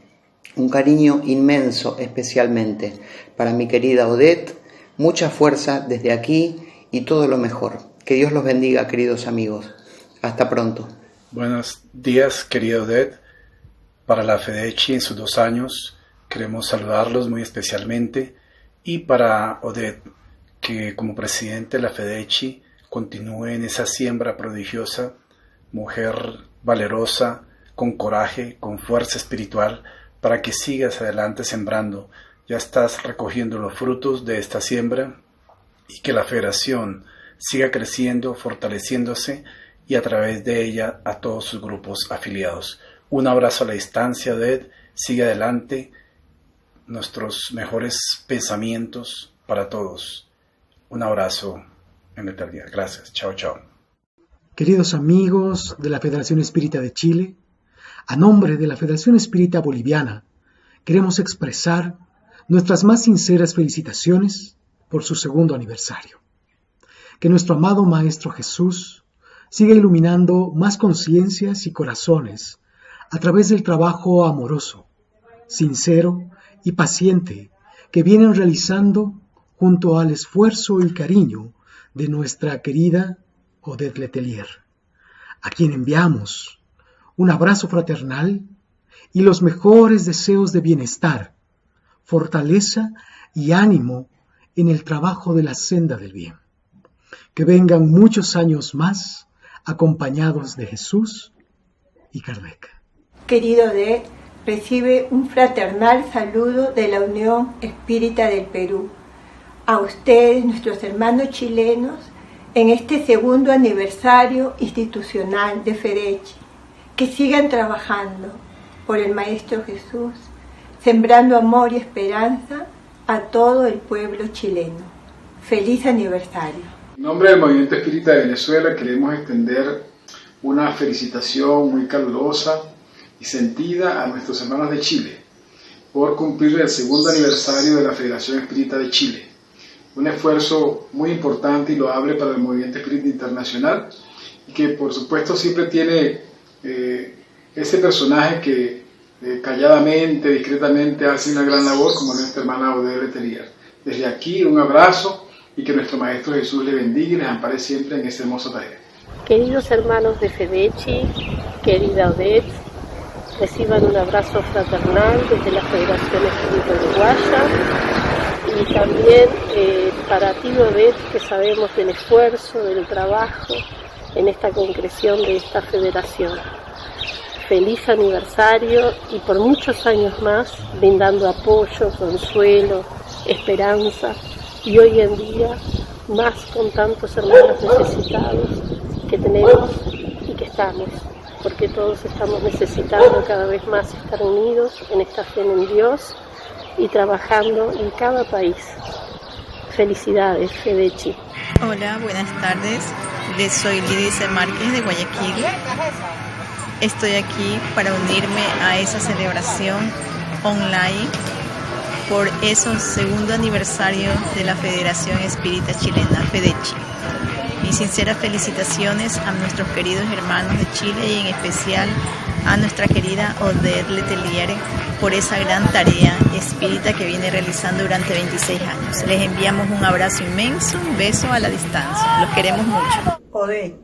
Speaker 5: Un cariño inmenso especialmente para mi querida Odete, mucha fuerza desde aquí y todo lo mejor. Que Dios los bendiga, queridos amigos. Hasta pronto.
Speaker 6: Buenos días, querida Odete. Para la FEDECHI en sus 2 años, queremos saludarlos muy especialmente, y para Odete, que como presidente de la FEDECHI continúe en esa siembra prodigiosa, mujer valerosa, con coraje, con fuerza espiritual, para que sigas adelante sembrando. Ya estás recogiendo los frutos de esta siembra, y que la federación siga creciendo, fortaleciéndose, y a través de ella a todos sus grupos afiliados. Un abrazo a la distancia, Odete, sigue adelante. Nuestros mejores pensamientos para todos. Un abrazo en la eternidad. Gracias. Chao, chao.
Speaker 7: Queridos amigos de la Federación Espírita de Chile, a nombre de la Federación Espírita Boliviana, queremos expresar nuestras más sinceras felicitaciones por su segundo aniversario. Que nuestro amado Maestro Jesús siga iluminando más conciencias y corazones a través del trabajo amoroso, sincero y paciente que vienen realizando junto al esfuerzo y cariño de nuestra querida Odete Letelier, a quien enviamos un abrazo fraternal y los mejores deseos de bienestar, fortaleza y ánimo en el trabajo de la senda del bien. que vengan muchos años más acompañados de Jesús y Kardec.
Speaker 8: Querido Oded, recibe un fraternal saludo de la Unión Espírita del Perú. A ustedes, nuestros hermanos chilenos, en este segundo aniversario institucional de FEDECHI, que sigan trabajando por el Maestro Jesús, sembrando amor y esperanza a todo el pueblo chileno. ¡Feliz aniversario!
Speaker 6: En nombre del Movimiento Espírita de Venezuela queremos extender una felicitación muy calurosa y sentida a nuestros hermanos de Chile por cumplir el segundo aniversario de la Federación Espírita de Chile. Un esfuerzo muy importante y loable para el Movimiento Espírita Internacional y que por supuesto siempre tiene ese personaje que calladamente, discretamente hace una gran labor como nuestra hermana Oded Letelier. Desde aquí un abrazo y que nuestro Maestro Jesús le bendiga y les ampare siempre en esta hermosa tarea.
Speaker 9: Queridos hermanos de FEDECHI, querida Oded, reciban un abrazo fraternal desde la Federación Espírita Uruguaya y también para ti, Oded, que sabemos del esfuerzo, del trabajo en esta concreción de esta federación. Feliz aniversario y por muchos años más brindando apoyo, consuelo, esperanza y hoy en día más con tantos hermanos necesitados que tenemos y que estamos, porque todos estamos necesitando cada vez más estar unidos en esta fe en Dios y trabajando en cada país. Felicidades, FEDECHI.
Speaker 10: Hola, buenas tardes. Soy Lidia Márquez de Guayaquil. Estoy aquí para unirme a esa celebración online por esos segundo aniversario de la Federación Espírita Chilena, FEDECHI. Mis sinceras felicitaciones a nuestros queridos hermanos de Chile y en especial a nuestra querida Oded Letelier por esa gran tarea espírita que viene realizando durante 26 años. Les enviamos un abrazo inmenso, un beso a la distancia. Los queremos mucho.
Speaker 11: Oded,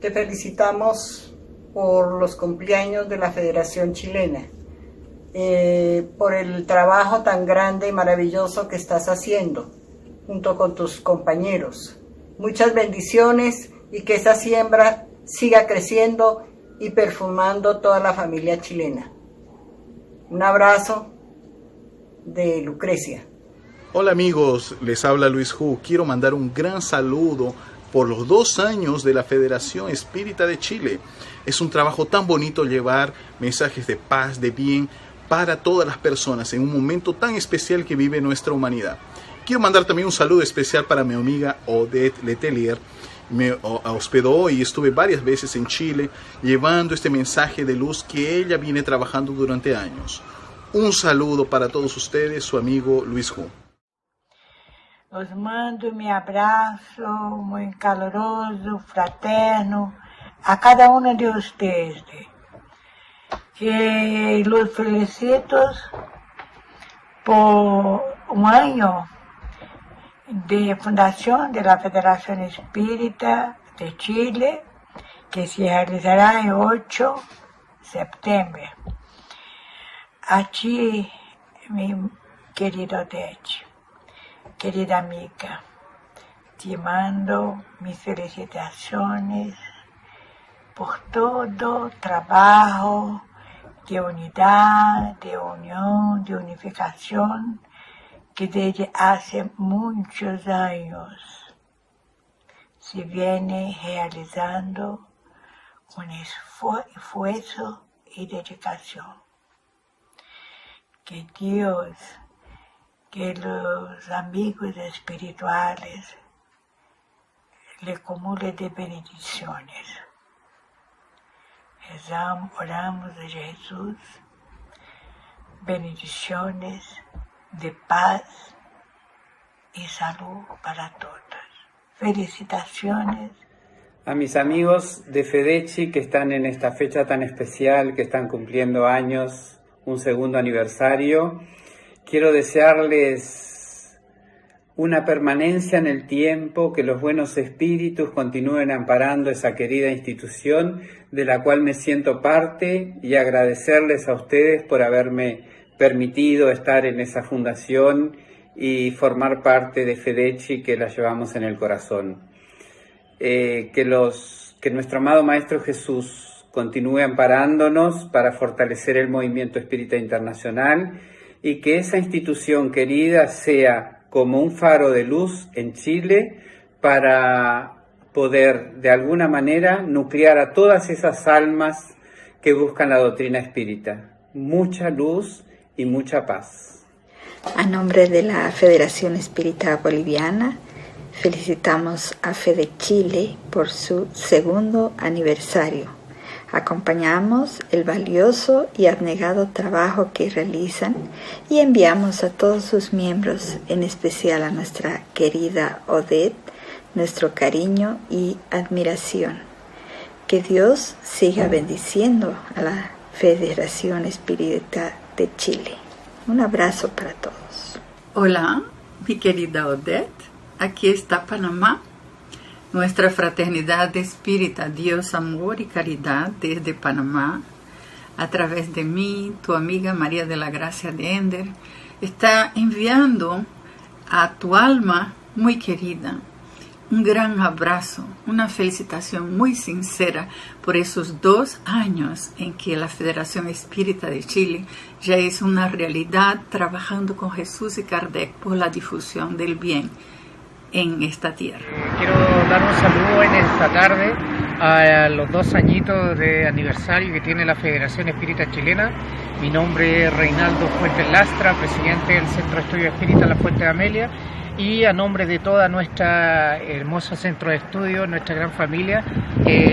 Speaker 11: te felicitamos por los cumpleaños de la Federación Chilena, por el trabajo tan grande y maravilloso que estás haciendo junto con tus compañeros. Muchas bendiciones y que esa siembra siga creciendo y perfumando toda la familia chilena. Un abrazo de Lucrecia.
Speaker 12: Hola amigos, les habla Luis Hu. Quiero mandar un gran saludo por los 2 años de la Federación Espírita de Chile. Es un trabajo tan bonito llevar mensajes de paz, de bien, para todas las personas en un momento tan especial que vive nuestra humanidad. Quiero mandar también un saludo especial para mi amiga Oded Letelier. Me hospedó y estuve varias veces en Chile llevando este mensaje de luz que ella viene trabajando durante años. Un saludo para todos ustedes, su amigo Luis Hu.
Speaker 13: Os mando mi abrazo muy caloroso, fraterno, a cada uno de ustedes. Que los felicito por un año de fundación de la Federación Espírita de Chile, que se realizará el 8 de septiembre. A ti, mi querido Oded, querida amiga, te mando mis felicitaciones por todo trabajo de unidad, de unión, de unificación que desde hace muchos años se viene realizando con esfuerzo y dedicación. Que Dios, que los amigos espirituales le acumulen de bendiciones. Oramos a Jesús, bendiciones de paz y salud para todos. Felicitaciones.
Speaker 14: A mis amigos de FEDECHI que están en esta fecha tan especial, que están cumpliendo años, un segundo aniversario, quiero desearles una permanencia en el tiempo, que los buenos espíritus continúen amparando esa querida institución de la cual me siento parte y agradecerles a ustedes por haberme permitido estar en esa fundación y formar parte de FEDECHI que la llevamos en el corazón. que nuestro amado Maestro Jesús continúe amparándonos para fortalecer el movimiento espírita internacional y que esa institución querida sea como un faro de luz en Chile para poder de alguna manera nuclear a todas esas almas que buscan la doctrina espírita. Mucha luz y mucha paz.
Speaker 15: A nombre de la Federación Espírita Boliviana, felicitamos a Fede Chile por su 2º aniversario. Acompañamos el valioso y abnegado trabajo que realizan y enviamos a todos sus miembros, en especial a nuestra querida Odette, nuestro cariño y admiración. Que Dios siga bendiciendo a la Federación Espírita de Chile. Un abrazo para todos.
Speaker 16: Hola, mi querida Odette. Aquí está Panamá, nuestra fraternidad espírita, Dios, amor y caridad desde Panamá, a través de mí, tu amiga María de la Gracia de Ender, está enviando a tu alma muy querida un gran abrazo, una felicitación muy sincera por esos 2 años en que la Federación Espírita de Chile ya es una realidad trabajando con Jesús y Kardec por la difusión del bien en esta tierra.
Speaker 17: Quiero dar un saludo en esta tarde a los 2 añitos de aniversario que tiene la Federación Espírita Chilena. Mi nombre es Reinaldo Fuentes Lastra, presidente del Centro de Estudio Espírita La Fuente de Amelia, y a nombre de toda nuestra hermoso centro de estudio, nuestra gran familia,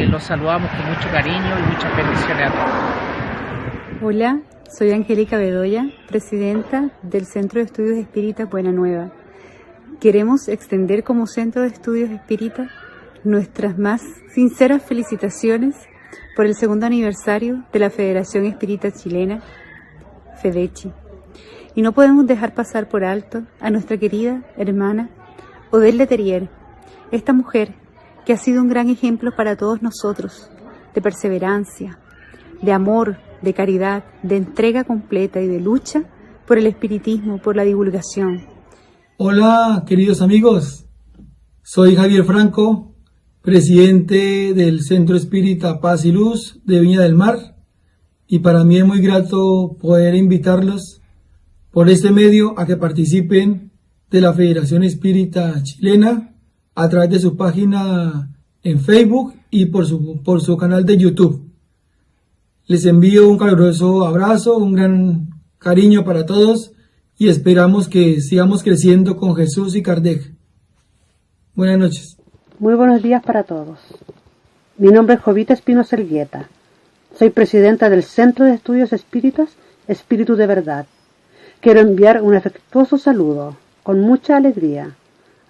Speaker 17: los saludamos con mucho cariño y muchas bendiciones a todos.
Speaker 18: Hola, soy Angélica Bedoya, presidenta del Centro de Estudios Espíritas Buena Nueva. Queremos extender como Centro de Estudios Espíritas nuestras más sinceras felicitaciones por el 2º aniversario de la Federación Espírita Chilena, FEDECHI. Y no podemos dejar pasar por alto a nuestra querida hermana Odette Letelier, esta mujer que ha sido un gran ejemplo para todos nosotros, de perseverancia, de amor, de caridad, de entrega completa y de lucha por el espiritismo, por la divulgación.
Speaker 19: Hola, queridos amigos. Soy Javier Franco, presidente del Centro Espírita Paz y Luz de Viña del Mar, y para mí es muy grato poder invitarlos por este medio a que participen de la Federación Espírita Chilena a través de su página en Facebook y por su canal de YouTube. Les envío un caluroso abrazo, un gran cariño para todos y esperamos que sigamos creciendo con Jesús y Kardec. Buenas noches.
Speaker 20: Muy buenos días para todos. Mi nombre es Jovita Espinosa Elgueta. Soy presidenta del Centro de Estudios Espíritas Espíritu de Verdad. Quiero enviar un afectuoso saludo, con mucha alegría,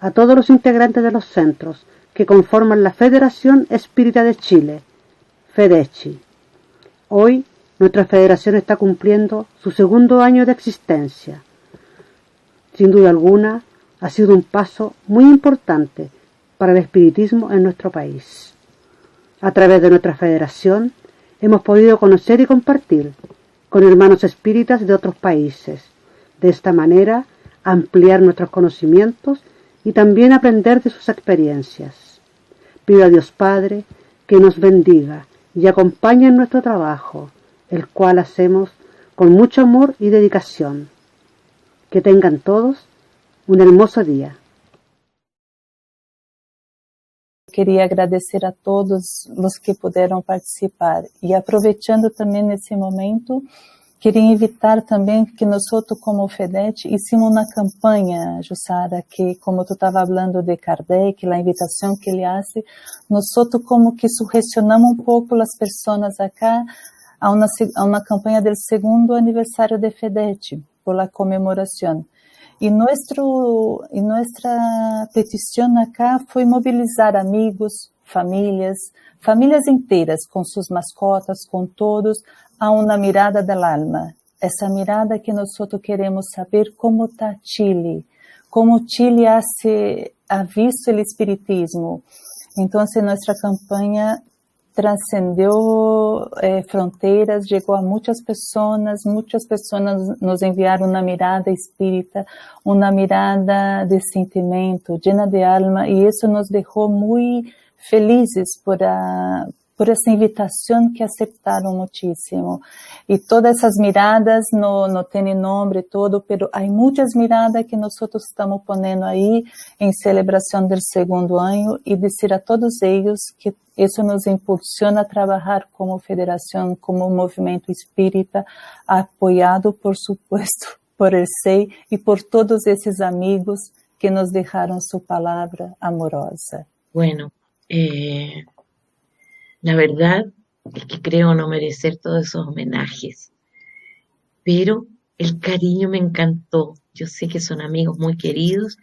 Speaker 20: a todos los integrantes de los centros que conforman la Federación Espírita de Chile, FEDECHI. Hoy, nuestra federación está cumpliendo su 2º año de existencia. Sin duda alguna, ha sido un paso muy importante para el espiritismo en nuestro país. A través de nuestra federación, hemos podido conocer y compartir con hermanos espíritas de otros países. De esta manera, ampliar nuestros conocimientos y también aprender de sus experiencias. Pido a Dios Padre que nos bendiga y acompañe en nuestro trabajo, el cual hacemos con mucho amor y dedicación. Que tengan todos un hermoso día.
Speaker 1: Queria agradecer a todos os que puderam participar e aproveitando também nesse momento, queria invitar também que nós como FEDECHI hicimos uma campanha, Jussara, que como tu estava falando de Kardec, a invitação que ele hace, nós como que sugestionamos um pouco as pessoas acá a uma campanha do 2º aniversário de FEDECHI, por la comemoração. E nossa petição acá foi mobilizar amigos, famílias inteiras, com suas mascotas, com todos, a uma mirada del alma. Essa mirada que nós queremos saber como está Chile, como Chile ha visto o espiritismo. Então, nossa campanha transcendeu fronteiras, chegou a muitas pessoas nos enviaram uma mirada espírita, uma mirada de sentimento, llena de alma, e isso nos deixou muito felices por essa invitação que aceitaram muitíssimo. E todas essas miradas não têm nome todo, pero há muitas miradas que nós estamos ponendo aí em celebração do segundo ano e dizer a todos eles que isso nos impulsiona a trabalhar como federação, como movimento espírita, apoiado, por supuesto, por el SEI e por todos esses amigos que nos deixaram sua palavra amorosa.
Speaker 2: Bueno, la verdad es que creo no merecer todos esos homenajes, pero el cariño me encantó. Yo sé que son amigos muy queridos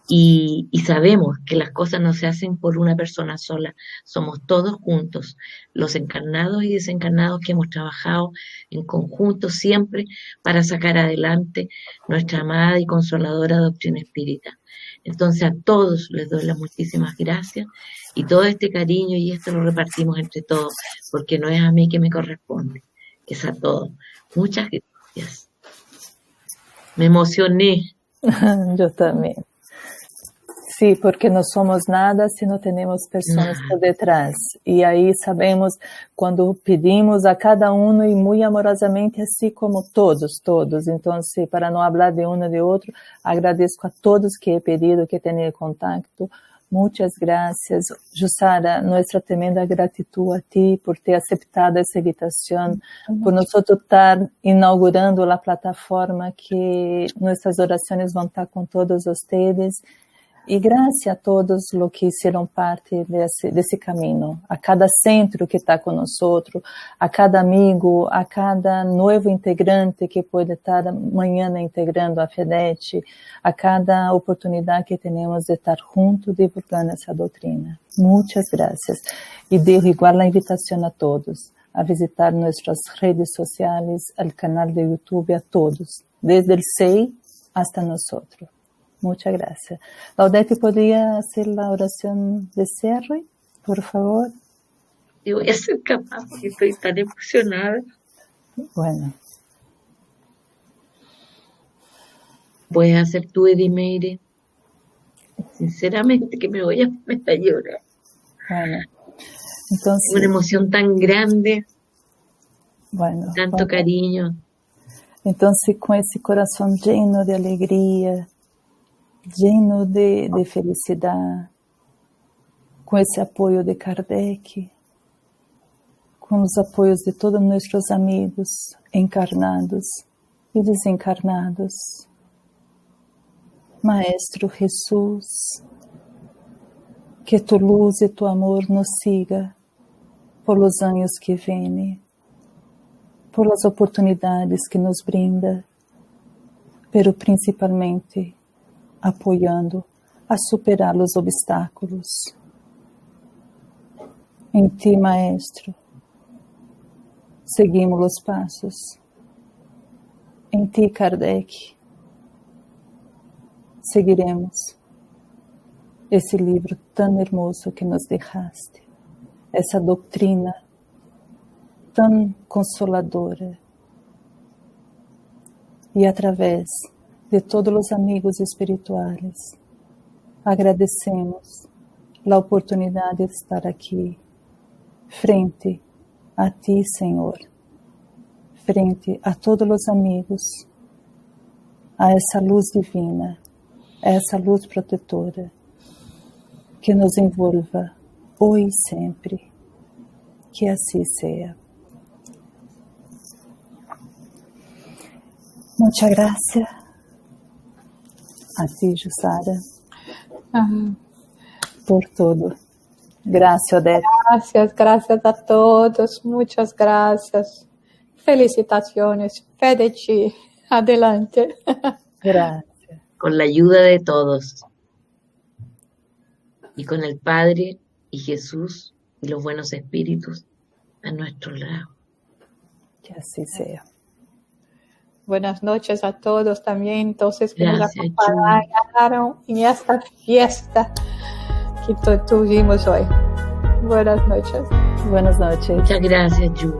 Speaker 2: y sabemos que las cosas no se hacen por una persona sola. Somos todos juntos, los encarnados y desencarnados que hemos trabajado en conjunto siempre para sacar adelante nuestra amada y consoladora doctrina espírita. Entonces a todos les doy las muchísimas gracias y todo este cariño y esto lo repartimos entre todos, porque no es a mí que me corresponde, es a todos. Muchas gracias. Me emocioné.
Speaker 1: Yo también. Sí, porque no somos nada si no tenemos personas por detrás. Y ahí sabemos cuando pedimos a cada uno y muy amorosamente, así como todos. Entonces, para no hablar de uno de otro, agradezco a todos que he pedido, que he tenido contacto. Muchas gracias, Jussara, nuestra tremenda gratitud a ti por ter aceptado essa invitação, por nosotros estar inaugurando a plataforma que nossas orações vão estar com todos vocês. E graças a todos os que hicieron parte desse caminho, a cada centro que está conosco, a cada amigo, a cada novo integrante que pode estar amanhã integrando a FEDET, a cada oportunidade que temos de estar juntos divulgando essa doutrina. Muitas graças. E dejo igual a invitação a todos a visitar nossas redes sociais, o canal de YouTube, a todos, desde o SEI hasta nosotros. Muchas gracias. Laudete, ¿podría hacer la oración de cierre, por favor?
Speaker 2: Yo voy a ser capaz porque estoy tan emocionada.
Speaker 1: Bueno.
Speaker 2: Puedes hacer tú, Edimeire. Sinceramente que me voy a llorar.
Speaker 1: Bueno. Entonces,
Speaker 2: una emoción tan grande.
Speaker 1: Bueno.
Speaker 2: Tanto cariño.
Speaker 1: Entonces, con ese corazón lleno de alegría, lleno de felicidad, com esse apoio de Kardec, com os apoios de todos nossos amigos encarnados e desencarnados. Maestro Jesus, que tu luz e tu amor nos siga por los anos que vêm, por las oportunidades que nos brinda, pero principalmente apoiando a superar os obstáculos. Em ti, Maestro, seguimos os passos. Em ti, Kardec, seguiremos esse livro tão hermoso que nos deixaste, essa doutrina tão consoladora. E através de todos os amigos espirituais, agradecemos a oportunidade de estar aqui, frente a ti, Senhor, frente a todos os amigos, a essa luz divina, a essa luz protetora, que nos envolva hoje e sempre, que assim seja. Muchas gracias. A ti, Jussara, por todo. Gracias, Odete.
Speaker 3: Gracias a todos. Muchas gracias. Felicitaciones. FEDET. Adelante.
Speaker 1: Gracias.
Speaker 2: Con la ayuda de todos. Y con el Padre y Jesús y los buenos espíritus a nuestro lado.
Speaker 1: Que así sea.
Speaker 3: Buenas noches a todos también, entonces que nos acompañaron en esta fiesta que tuvimos hoy. Buenas noches.
Speaker 1: Buenas noches.
Speaker 2: Muchas gracias, Yu.